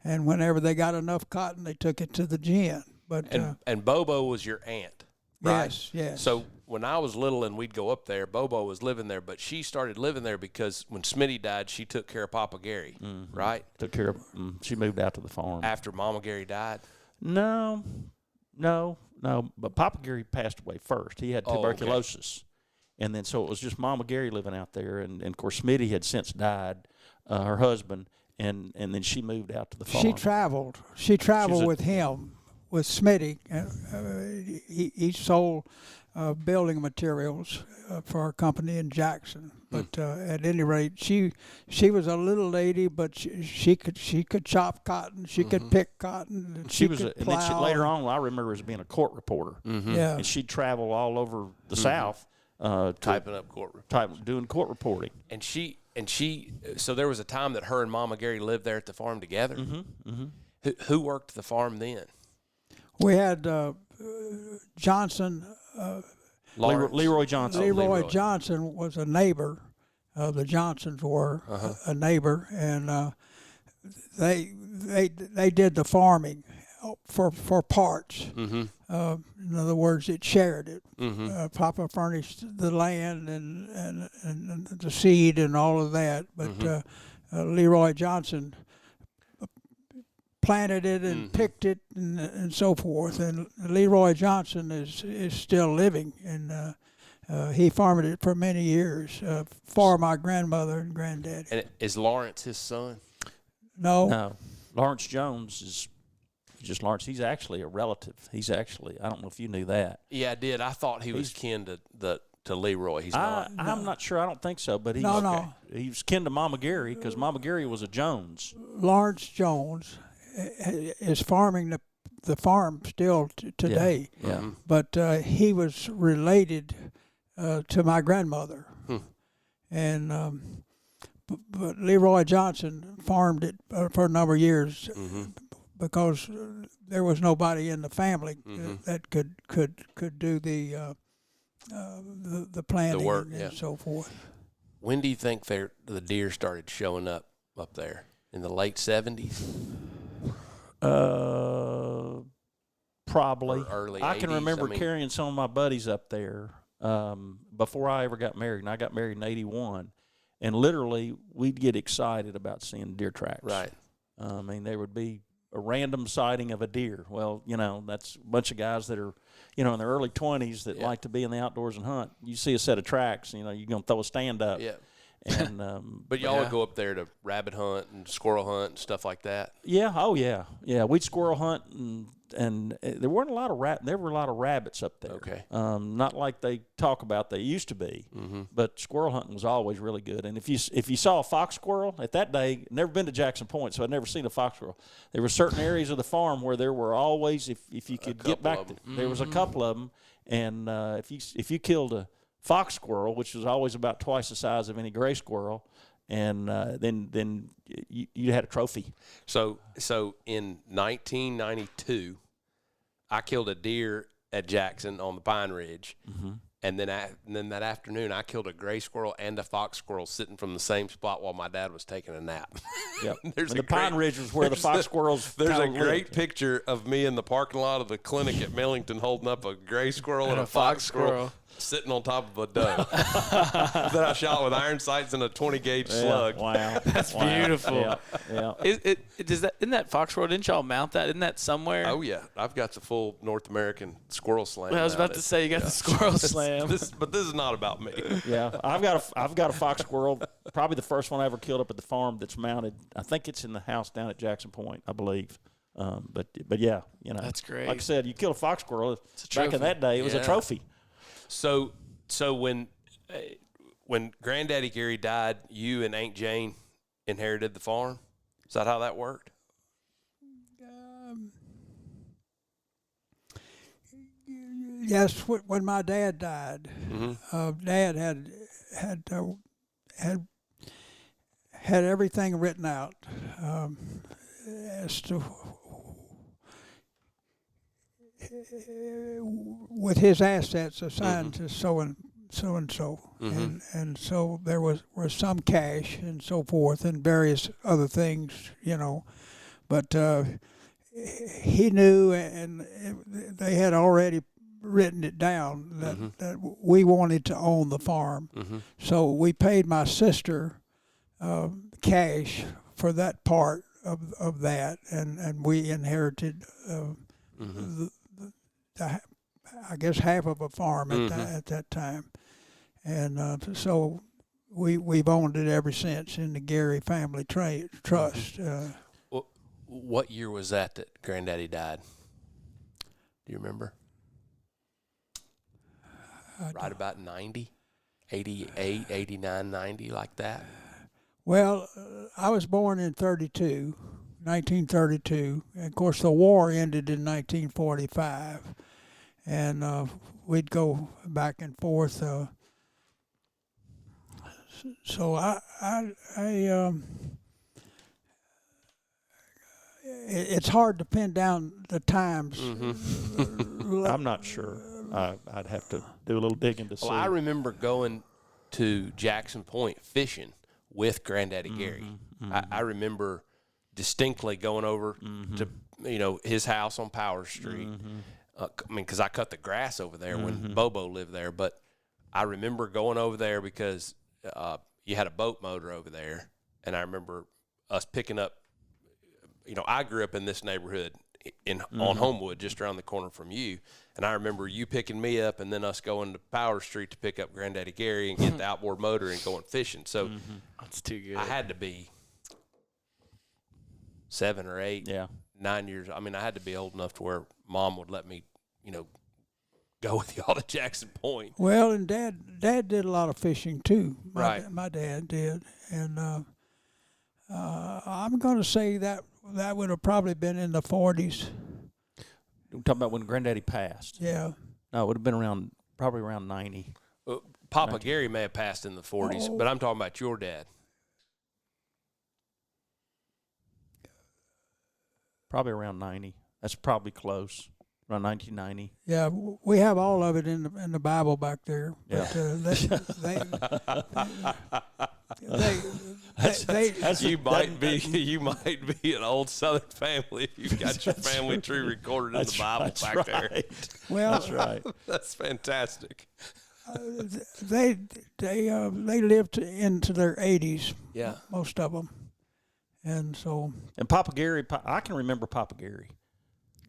And whenever they got enough cotton, they took it to the gin. But and Bobo was your aunt, right? Yes. So when I was little and we'd go up there, Bobo was living there, but she started living there because when Smitty died, she took care of Papa Gary, right? Took care of. She moved out to the farm after Mama Gary died. No. But Papa Gary passed away first. He had tuberculosis, and then so it was just Mama Gary living out there, and of course Smitty had since died, her husband, and then she moved out to the farm. She traveled with him. With Smitty, he sold building materials for our company in Jackson. But at any rate, she was a little lady, but she could chop cotton, she could pick cotton, and she could plow. And then later on, I remember her as being a court reporter. Yeah, and she'd travel all over the South, typing up court reports, doing court reporting. And she. So there was a time that her and Mama Gary lived there at the farm together. Who worked the farm then? We had Johnson. Leroy Johnson. Leroy Johnson was a neighbor. The Johnsons were a neighbor, and they did the farming for parts. In other words, it shared it. Papa furnished the land and the seed and all of that, but Leroy Johnson planted it and picked it and so forth. And Leroy Johnson is still living, and he farmed it for many years for my grandmother and granddaddy. And is Lawrence his son? No. Lawrence Jones is just Lawrence. He's actually a relative. He's actually, I don't know if you knew that. Yeah, I did. I thought he was kin to Leroy. He's not. I'm not sure. I don't think so. But No. He was kin to Mama Gary because Mama Gary was a Jones. Lawrence Jones is farming the farm still today. Yeah. But he was related to my grandmother. And but Leroy Johnson farmed it for a number of years because there was nobody in the family that could do the planting the work, and so forth. When do you think the deer started showing up there? In the late 70s? Probably. Or early I can 80s? remember carrying some of my buddies up there before I ever got married. And I got married in 81. And literally, we'd get excited about seeing deer tracks. Right. I mean, there would be a random sighting of a deer. Well, that's a bunch of guys that are, in their early 20s that like to be in the outdoors and hunt. You see a set of tracks, you're going to throw a stand up. Yeah. And but y'all would go up there to rabbit hunt and squirrel hunt and stuff like that. Yeah. Oh yeah. Yeah. We'd squirrel hunt and there weren't a lot of There were a lot of rabbits up there. Okay. Not like they talk about they used to be, but squirrel hunting was always really good. And if you saw a fox squirrel at that day, never been to Jackson Point, so I'd never seen a fox squirrel. There were certain areas of the farm where there were always, if you could get back, there was a couple of them, and if you killed a fox squirrel, which was always about twice the size of any gray squirrel, and then you had a trophy. So in 1992, I killed a deer at Jackson on the Pine Ridge, and then that afternoon I killed a gray squirrel and a fox squirrel sitting from the same spot while my dad was taking a nap. Yep. The Pine Ridge was where the fox squirrels. There's a great picture of me in the parking lot of the clinic at Millington holding up a gray squirrel and a fox squirrel sitting on top of a doe that I shot with iron sights and a 20 gauge slug. Wow, that's beautiful. Yeah. Isn't that fox squirrel? Didn't y'all mount that? Isn't that somewhere? Oh yeah, I've got the full North American squirrel slam. Well, I was about to say you got the squirrel slam, but this is not about me. Yeah, I've got a fox squirrel. Probably the first one I ever killed up at the farm that's mounted. I think it's in the house down at Jackson Point, I believe. But yeah, that's great. Like I said, you kill a fox squirrel. Back in that day, it was a trophy. So when Granddaddy Gary died, you and Aunt Jane inherited the farm? Is that how that worked? Yes, when my dad died, Dad had everything written out as to with his assets assigned to so and so, and so there was some cash and so forth and various other things, but he knew, and they had already written it down that we wanted to own the farm. So we paid my sister cash for that part of that, and we inherited I guess half of a farm at that time, and so we've owned it ever since in the Gary Family Trust. What year was that Granddaddy died? Do you remember? Right about 90, 88, 89, 90, like that. Well, I was born in 1932. And of course, the war ended in 1945. And we'd go back and forth. So I it's hard to pin down the times. I'm not sure. I'd have to do a little digging to see. Well, I remember going to Jackson Point fishing with Granddaddy Gary. I remember distinctly going over to his house on Power Street. Because I cut the grass over there when Bobo lived there. But I remember going over there because you had a boat motor over there, and I remember us picking up. I grew up in this neighborhood on Homewood, just around the corner from you. And I remember you picking me up and then us going to Power Street to pick up Granddaddy Gary and get the outboard motor and going fishing. So that's too good. I had to be 7 or 8, 9 years. I mean, I had to be old enough to where Mom would let me, go with y'all to Jackson Point. Well, and Dad did a lot of fishing too. My dad did. And I'm going to say that would have probably been in the 40s. We're talking about when Granddaddy passed. Yeah. No, it would have been probably around 90. Papa 90. Gary may have passed in the 40s, but I'm talking about your dad. Probably around 90. That's probably close. Around 1990. Yeah, we have all of it in the Bible back there. Yeah. But, you might be an old Southern family if you've got your family tree recorded in the Bible back there. Well, that's right. That's fantastic. They lived into their 80s. Yeah, most of them, and so. And Papa Gary, I can remember Papa Gary.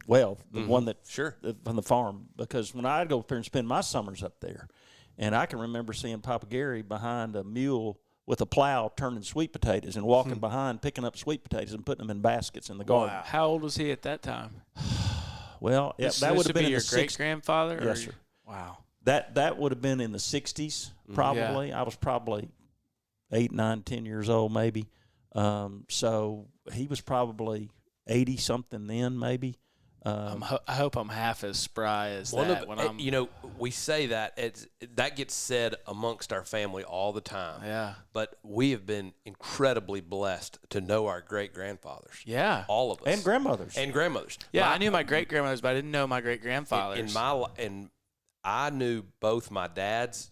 Well, the one that from the farm, because when I'd go up there and spend my summers up there, and I can remember seeing Papa Gary behind a mule with a plow turning sweet potatoes and walking behind picking up sweet potatoes and putting them in baskets in the garden. Wow. How old was he at that time? Well, that would have been in your the great-grandfather? Yes, sir. Wow. That would have been in the 60s, probably. I was probably 8, 9, 10 years old, maybe. So he was probably 80-something then, maybe. I hope I'm half as spry as that. We say that that gets said amongst our family all the time. Yeah. But we have been incredibly blessed to know our great-grandfathers. Yeah. All of us. And grandmothers. Yeah, I knew my great-grandmothers, but I didn't know my great-grandfathers. And I knew both my dad's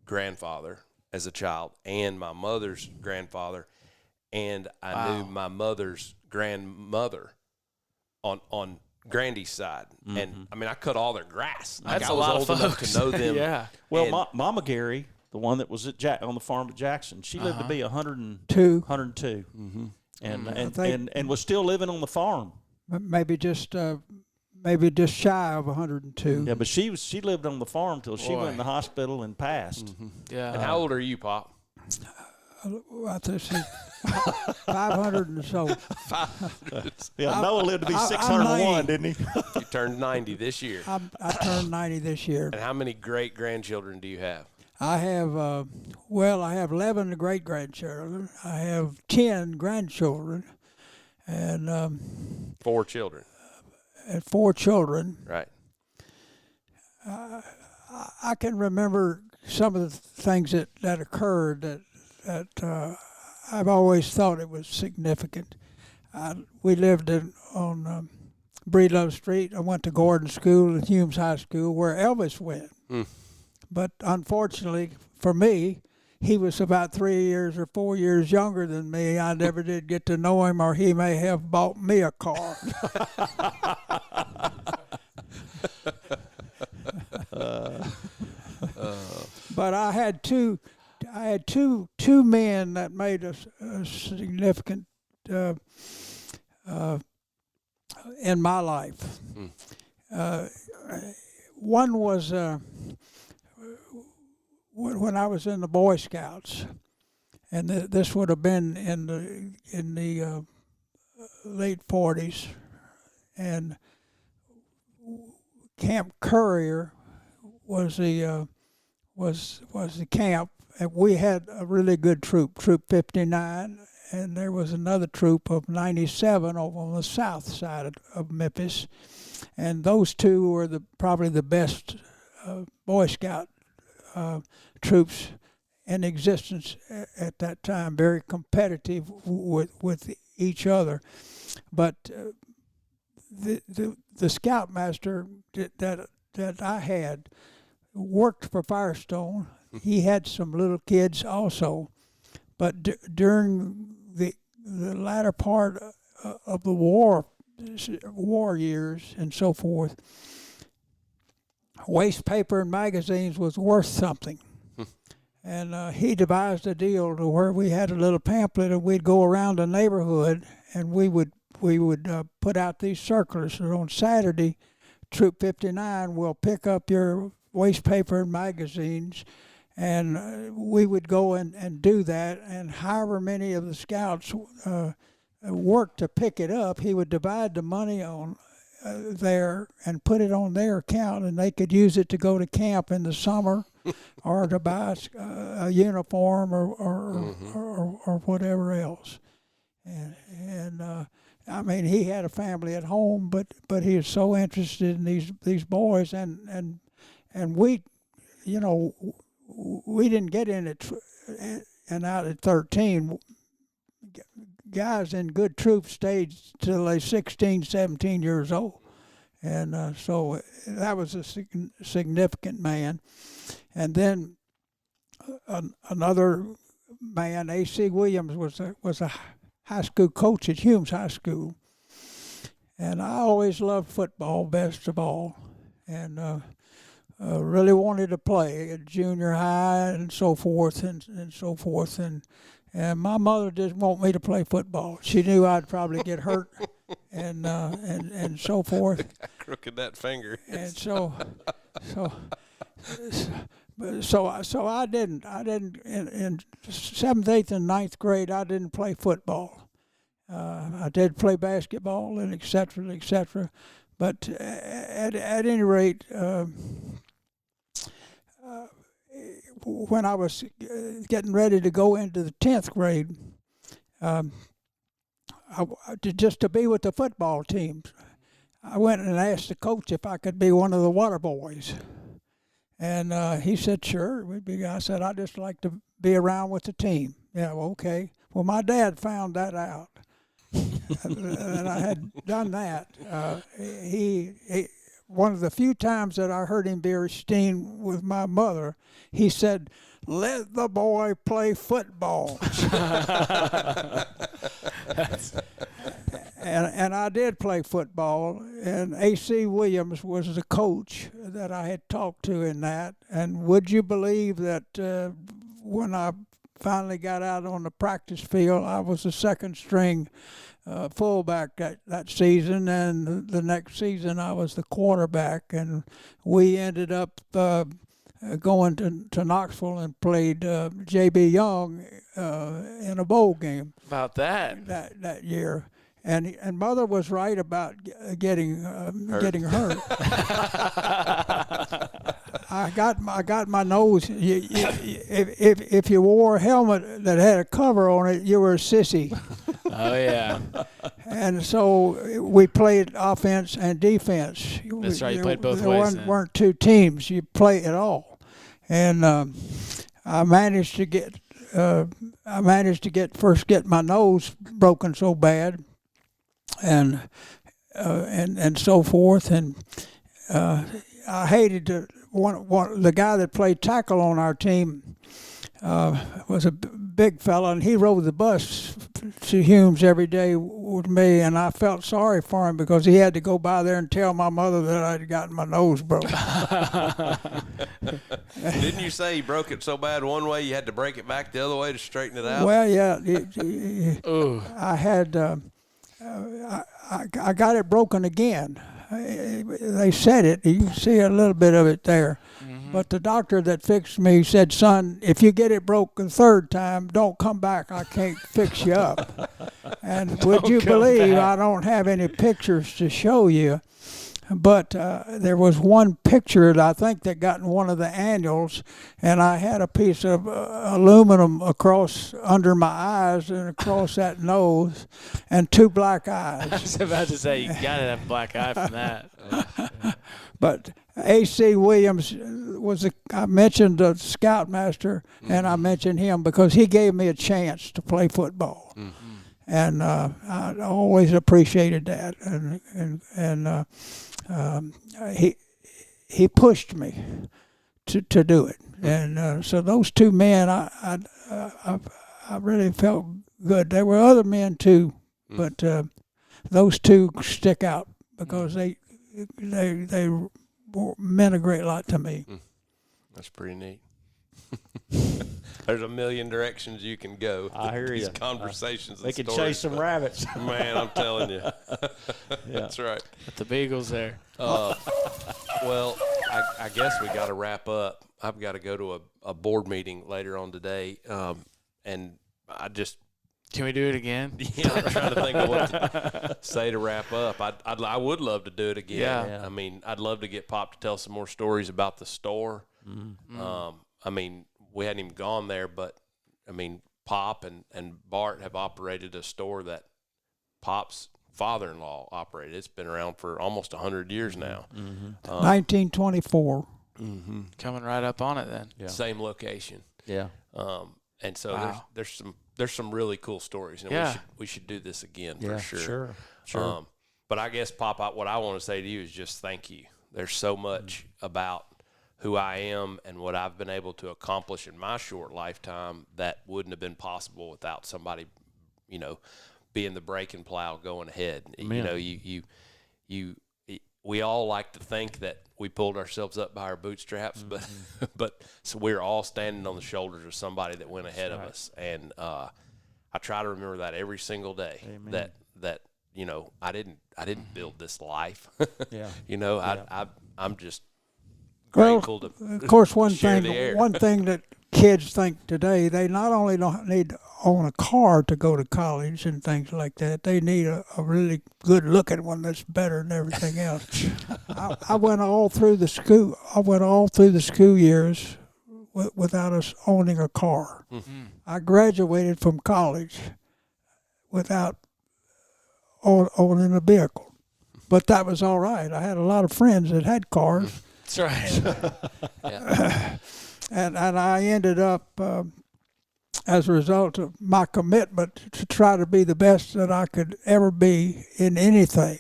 grandfather as a child and my mother's grandfather, and I knew my mother's grandmother on Grandy's side, and I mean, I cut all their grass. That's a lot of folks to know them. Yeah. Well, Mama Gary, the one that was on the farm at Jackson, she lived to be 102. And was still living on the farm. Maybe just shy of 102. Yeah, but she lived on the farm till she went in the hospital and passed. Yeah. And how old are you, Pop? I think she's 500 and so. Yeah, Noah lived to be 601, didn't he? You turned 90 this year. I turned 90 this year. And how many great-grandchildren do you have? I have, I have 11 great-grandchildren. I have 10 grandchildren. And 4 children. And 4 children. Right. I can remember some of the things that occurred that I've always thought it was significant. We lived on Breedlove Street. I went to Gordon School and Humes High School, where Elvis went. But unfortunately for me, he was about 3 years or 4 years younger than me. I never did get to know him, or he may have bought me a car. But I had two men that made a significant in my life. One was when I was in the Boy Scouts, and this would have been in the late 40s, and Camp Courier was the camp, and we had a really good troop, Troop 59, and there was another troop of 97 over on the south side of Memphis, and those two were probably the best Boy Scout troops in existence at that time, very competitive with each other. But the scoutmaster that I had worked for Firestone. He had some little kids also, but during the latter part of the war years and so forth, waste paper and magazines was worth something. And he devised a deal to where we had a little pamphlet, and we'd go around the neighborhood, and we would put out these circulars. So on Saturday, Troop 59 will pick up your waste paper and magazines, and we would go and do that. And however many of the scouts worked to pick it up, he would divide the money on there and put it on their account, and they could use it to go to camp in the summer or to buy a uniform or whatever else. And I mean, he had a family at home, but he was so interested in these boys, and we, you know, we didn't get in it and out at 13. Guys in good troops stayed till they 16, 17 years old. And so that was a significant man. And then another man, A.C. Williams, was a high school coach at Humes High School. And I always loved football best of all. And really wanted to play at junior high and so forth and so forth. And my mother didn't want me to play football. She knew I'd probably get hurt and so forth. Crooked that finger. And so I didn't in 7th, 8th, and 9th grade. I didn't play football. I did play basketball and et cetera. But at any rate, when I was getting ready to go into the 10th grade, just to be with the football teams, I went and asked the coach if I could be one of the water boys. And he said, sure. I said, I'd just like to be around with the team. Yeah, well, okay. Well, my dad found that out. And I had done that. He one of the few times that I heard him be esteemed with my mother, he said, let the boy play football. And I did play football, and A.C. Williams was the coach that I had talked to in that. And would you believe that when I finally got out on the practice field, I was the second string fullback that season, and the next season I was the quarterback, and we ended up going to Knoxville and played J.B. Young in a bowl game. About that year. And Mother was right about getting hurt. I got my nose. If you wore a helmet that had a cover on it, you were a sissy. Oh yeah. And so we played offense and defense. That's right. You played both ways. There weren't two teams. You play it all. And I managed to get my nose broken so bad, and so forth. And I hated to. The guy that played tackle on our team was a big fella, and he rode the bus to Humes every day with me, and I felt sorry for him because he had to go by there and tell my mother that I'd gotten my nose broken. Didn't you say he broke it so bad one way you had to break it back the other way to straighten it out? Well, yeah. I had I got it broken again. They said it. You can see a little bit of it there. Mm-hmm. But the doctor that fixed me said, son, if you get it broke the third time, don't come back. I can't fix you up. And would you believe I don't have any pictures to show you? But there was one picture that I think that got in one of the annuals, and I had a piece of aluminum across under my eyes and across that nose, and two black eyes. I was about to say, you got to have a black eye from that. But A.C. Williams I mentioned the scoutmaster, and I mentioned him because he gave me a chance to play football. Mm-hmm. and I always appreciated that. And he pushed me to do it, and so those two men, I really felt good. There were other men too, but those two stick out because they meant a great lot to me. That's pretty neat. There's a million directions you can go. I hear you. These conversations. They can chase some rabbits. Man, I'm telling you. That's right. With the Beagles there. Well, I guess we got to wrap up. I've got to go to a board meeting later on today, and I just. Can we do it again? Yeah, I'm trying to think of what to say to wrap up. I would love to do it again. Yeah. I mean, I'd love to get Pop to tell some more stories about the store. I mean, we hadn't even gone there, but, I mean, Pop and Bart have operated a store that Pop's father-in-law operated. It's been around for almost 100 years now. 1924. Coming right up on it then. Yeah. Same location. Yeah. And so Wow. there's some really cool stories, and Yeah. we should do this again Yeah, for sure. Sure. But I guess, Pop, what I want to say to you is just thank you. There's so much about who I am and what I've been able to accomplish in my short lifetime that wouldn't have been possible without somebody, being the brake and plow going ahead. Amen. We all like to think that we pulled ourselves up by our bootstraps, but so we're all standing on the shoulders of somebody that went ahead of us. And I try to remember that every single day. Amen. That I didn't build this life. Yeah. I'm just Well, grateful to of course, one share the air. thing that kids think today, they not only don't need to own a car to go to college and things like that, they need a really good looking one that's better than everything else. I went all through the school. I went all through the school years without us owning a car. I graduated from college without owning a vehicle, but that was all right. I had a lot of friends that had cars. That's right. And I ended up, as a result of my commitment to try to be the best that I could ever be in anything.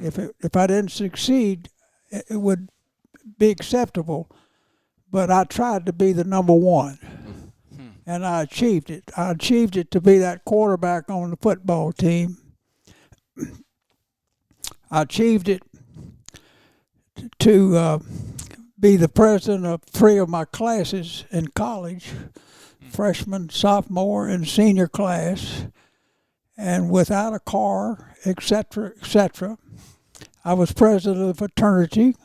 If I didn't succeed, it would be acceptable. But I tried to be the number one, and I achieved it. I achieved it to be that quarterback on the football team. I achieved it to be the president of 3 of my classes in college, freshman, sophomore, and senior class, and without a car, etc., etc. I was president of the fraternity,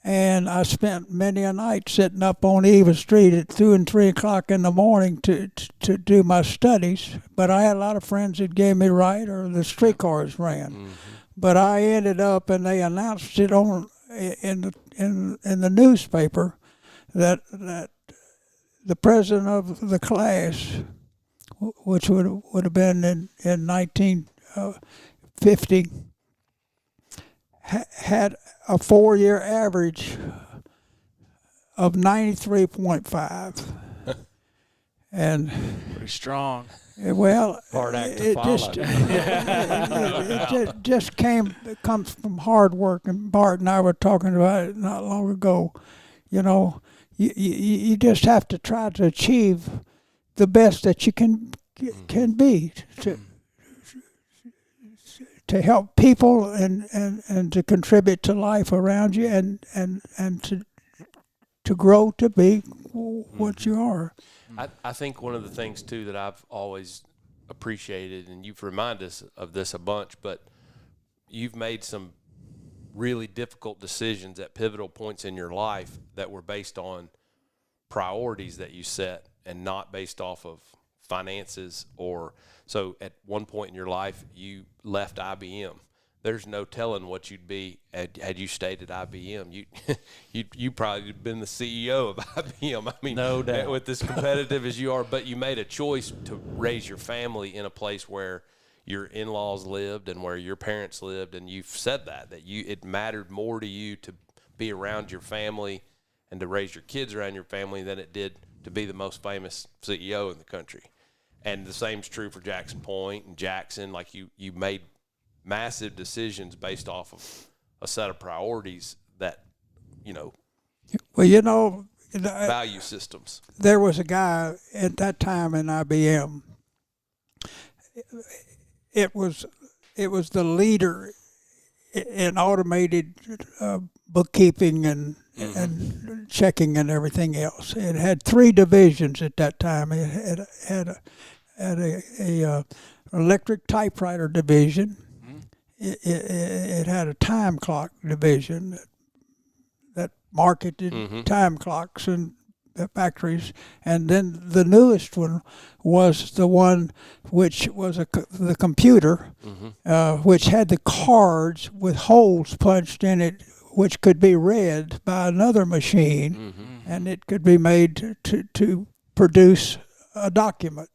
and I spent many a night sitting up on Eva Street at 2 and 3 o'clock in the morning to do my studies. But I had a lot of friends that gave me a ride, or the streetcars ran. But I ended up, and they announced it in the newspaper that the president of the class, which would have been in 1950, had a 4-year average of 93.5 and Pretty strong. well, Hard act to it follow. just comes from hard work, and Bart and I were talking about it not long ago. You just have to try to achieve the best that you can be to help people and to contribute to life around you and to grow to be what you are. I think one of the things, too, that I've always appreciated, and you've reminded us of this a bunch, but you've made some really difficult decisions at pivotal points in your life that were based on priorities that you set and not based off of finances. So at one point in your life, you left IBM. There's no telling what you'd be had you stayed at IBM. You probably have been the CEO of IBM. I mean, no doubt. With as competitive as you are, but you made a choice to raise your family in a place where your in-laws lived and where your parents lived, and you've said that it mattered more to you to be around your family and to raise your kids around your family than it did to be the most famous CEO in the country. And the same's true for Jackson Point and Jackson. Like you made massive decisions based off of a set of priorities that, Well, value systems. there was a guy at that time in IBM. It was the leader in automated bookkeeping and checking and everything else. It had 3 divisions at that time. It had a electric typewriter division. It had a time clock division that marketed time clocks and factories, and then the newest one was the one which was the computer, which had the cards with holes punched in it, which could be read by another machine, and it could be made to produce a document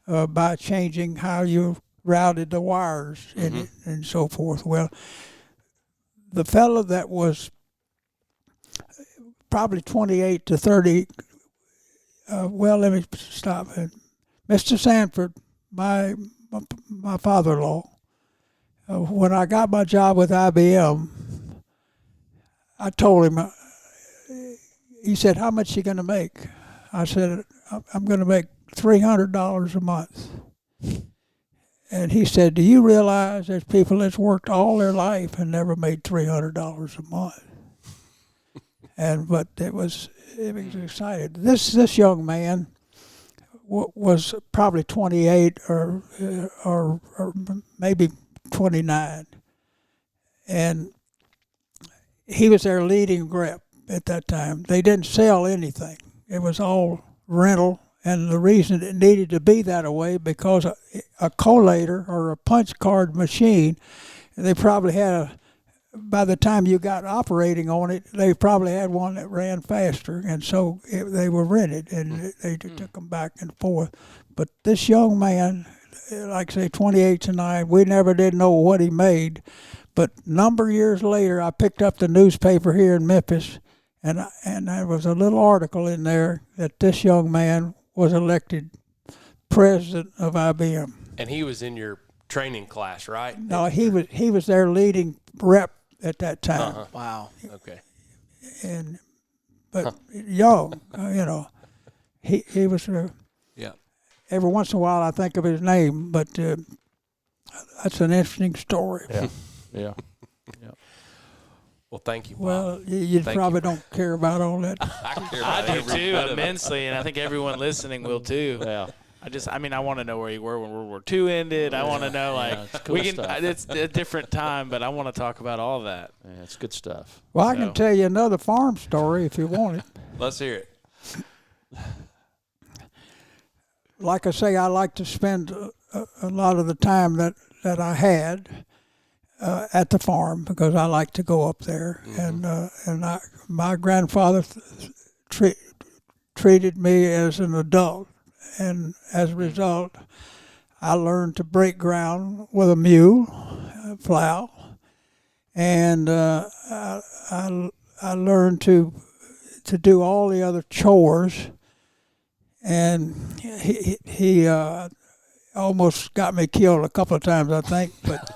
by changing how you routed the wires in it and so forth. Well, the fellow that was probably 28 to 30. Let me stop. Mr. Sanford, my father-in-law, when I got my job with IBM, I told him, he said, "How much you going to make?" I said, "I'm going to make $300 a month." And he said, "Do you realize there's people that's worked all their life and never made $300 a month?" But it was excited. This young man was probably 28 or maybe 29, and he was their leading rep at that time. They didn't sell anything; it was all rental. And the reason it needed to be that way because a collator or a punch card machine, they probably had by the time you got operating on it, they probably had one that ran faster, and so they were rented, and they took them back and forth. But this young man, like I say, 28 to 9, we never did know what he made. But a number of years later, I picked up the newspaper here in Memphis, and there was a little article in there that this young man was elected president of IBM. And he was in your training class, right? No, he was their leading rep at that time. Wow. Okay. But young, he was. Yeah. Every once in a while, I think of his name, but that's an interesting story. Yeah. Well, thank you, Bob. Well, you probably don't care about all that. I do too, immensely, and I think everyone listening will too. Yeah. I want to know where you were when World War II ended. I want to know, it's cool stuff. It's a different time, but I want to talk about all that. Yeah, it's good stuff. Well, I can tell you another farm story if you want it. Let's hear it. Like I say, I like to spend a lot of the time that I had at the farm because I like to go up there, my grandfather treated me as an adult, and as a result, I learned to break ground with a mule, plow, and I learned to do all the other chores, and he almost got me killed a couple of times, I think, but.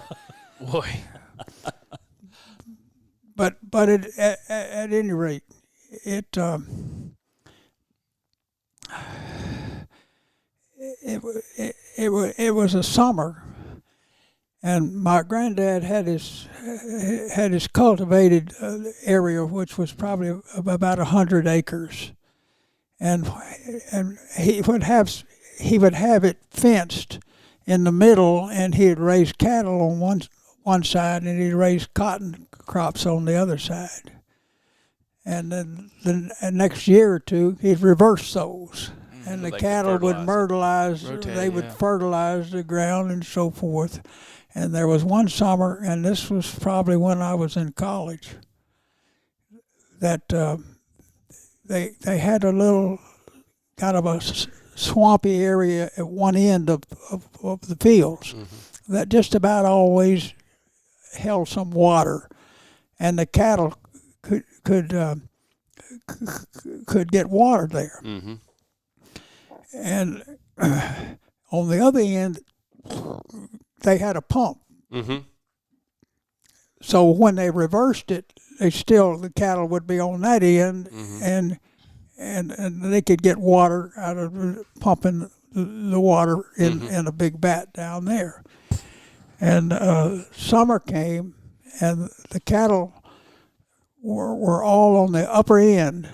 Boy. But at any rate, it was a summer, and my granddad had his cultivated area, which was probably about 100 acres, and he would have it fenced in the middle, and he'd raise cattle on one side, and he'd raise cotton crops on the other side. And then the next year or two, he'd reverse those. And the cattle would fertilize, fertilize the ground and so forth. And there was one summer, and this was probably when I was in college, that they had a little kind of a swampy area at one end of the fields that just about always held some water, and the cattle could get water there. And on the other end, they had a pump. Mm-hmm. So when they reversed it, the cattle would be on that end, Mm-hmm. and they could get water out of pumping the water in a big vat down there. And summer came, and the cattle were all on the upper end,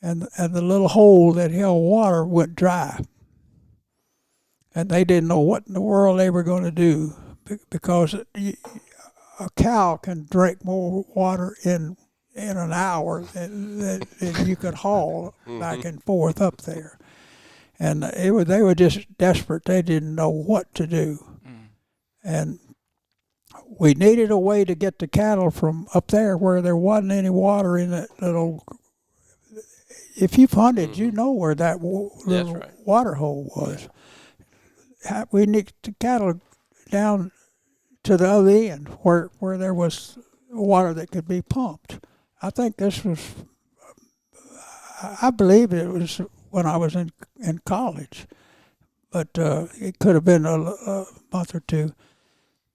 and the little hole that held water went dry. And they didn't know what in the world they were going to do, because a cow can drink more water in an hour than you could haul back and forth up there. And they were just desperate. They didn't know what to do. And we needed a way to get the cattle from up there where there wasn't any water in that little. If you've hunted, you know where that little water hole was. Yeah. We needed the cattle down to the other end where there was water that could be pumped. I think this was, I believe it was when I was in college, but it could have been a month or two.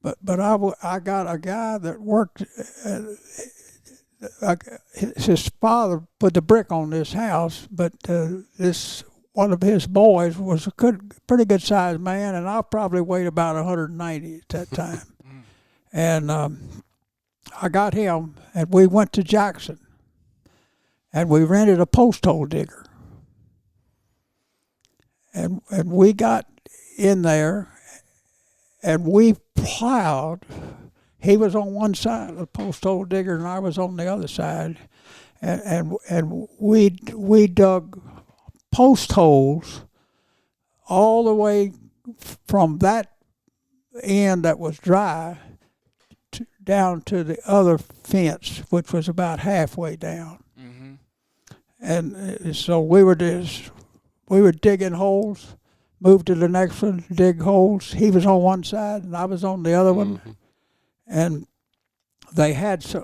But I got a guy that worked. His father put the brick on this house, but this one of his boys was a pretty good sized man, and I probably weighed about 190 at that time. And I got him, and we went to Jackson, and we rented a post hole digger. And we got in there, and we plowed. He was on one side of the post hole digger, and I was on the other side, and we dug post holes all the way from that end that was dry down to the other fence, which was about halfway down. Mm-hmm. And so we were digging holes, moved to the next one, dig holes. He was on one side, and I was on the other one. And they had some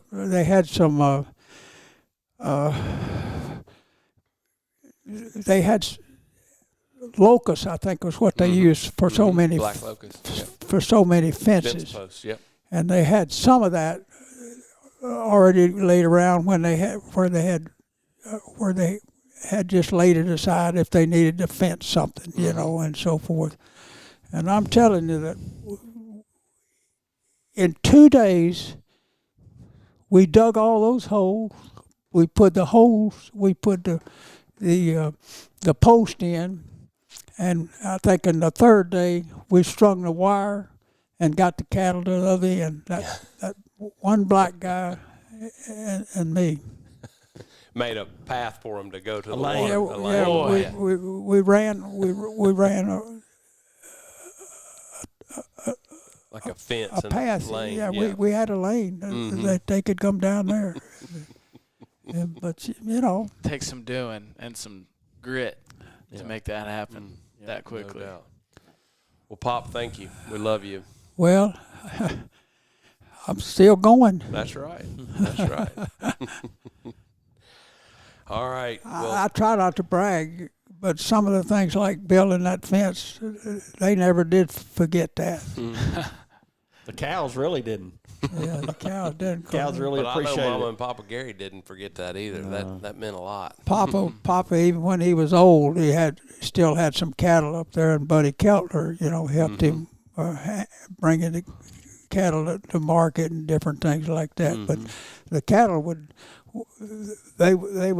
locusts, I think was what they used for so many black locusts, for so many fences. Fence posts, yep. And they had some of that already laid around where they had just laid it aside if they needed to fence something, and so forth. And I'm telling you that in 2 days, we dug all those holes. We put the post in, and I think in the third day we strung the wire and got the cattle to the other end. That one black guy and me made a path for them to go to the water. water. We ran like a fence, a path. Lane. Yeah, we had a lane that they could come down there. But takes some doing and some grit to make that happen that quickly. No doubt. Well, Pop, thank you. We love you. Well, I'm still going. That's right. That's right. All right. Well, I try not to brag, but some of the things like building that fence, they never did forget that. The cows really didn't. Yeah, the cows didn't. Cows really appreciate I know Mama it. and Papa Gary didn't forget that either. That meant a lot. Papa, even when he was old, he still had some cattle up there, and Buddy Keltner, helped him bringing the cattle to market and different things like that. But the cattle would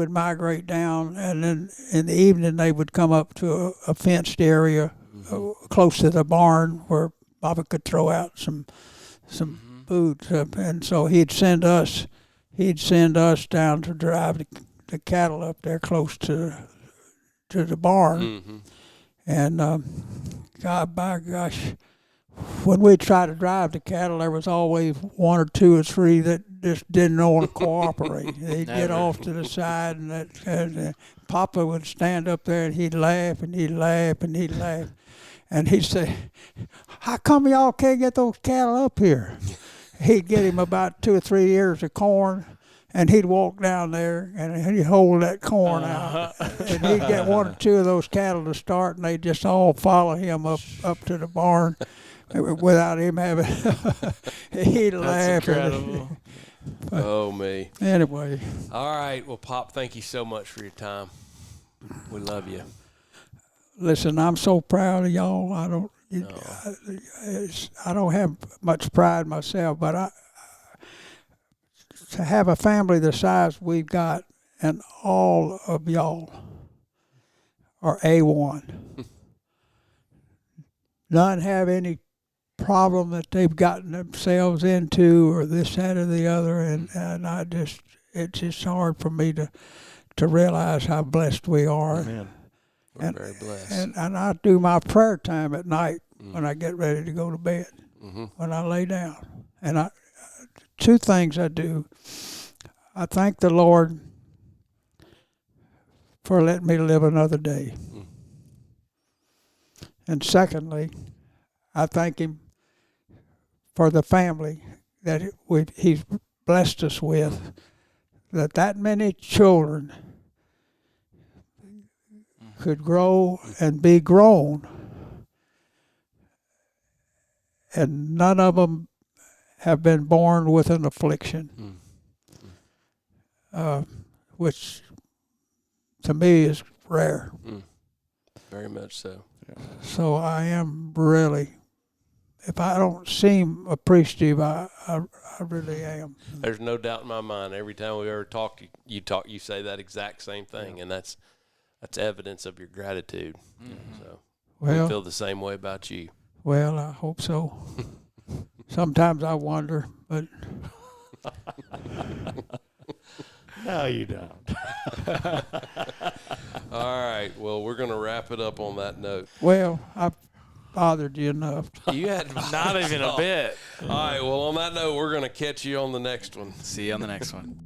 migrate down, and then in the evening they would come up to a fenced area close to the barn where Papa could throw out some food, and so he'd send us down to drive the cattle up there close to the barn, and God, by gosh, when we tried to drive the cattle, there was always one or two or three that just didn't want to cooperate. They'd get off to the side, and Papa would stand up there and he'd laugh and he'd laugh and he'd laugh. And he'd say, "How come y'all can't get those cattle up here?" He'd get him about 2 or 3 ears of corn, and he'd walk down there and he'd hold that corn out, and he'd get one or two of those cattle to start, and they'd just all follow him up to the barn without him having. He'd laugh. Incredible. Oh, me. Anyway. All right. Well, Pop, thank you so much for your time. We love you. Listen, I'm so proud of y'all. I don't have much pride myself, but to have a family the size we've got, and all of y'all are A1. None have any problem that they've gotten themselves into, or this, that, or the other, and it's just hard for me to realize how blessed we are. Amen. We're very blessed. And I do my prayer time at night when I get ready to go to bed, when I lay down. And two things I do. I thank the Lord for letting me live another day. And secondly, I thank Him for the family that He's blessed us with, that many children could grow and be grown, and none of them have been born with an affliction, which to me is rare. Very much so. So I am really, if I don't seem appreciative, I really am. There's no doubt in my mind. Every time we ever talk, you say that exact same thing, and that's evidence of your gratitude. So we feel the same way about you. Well, I hope so. Sometimes I wonder, but No, you don't. All right. Well, we're going to wrap it up on that note. well, I've bothered you enough. You had Not even a bit. All right. Well, on that note, we're going to catch you on the next one. See you on the next one.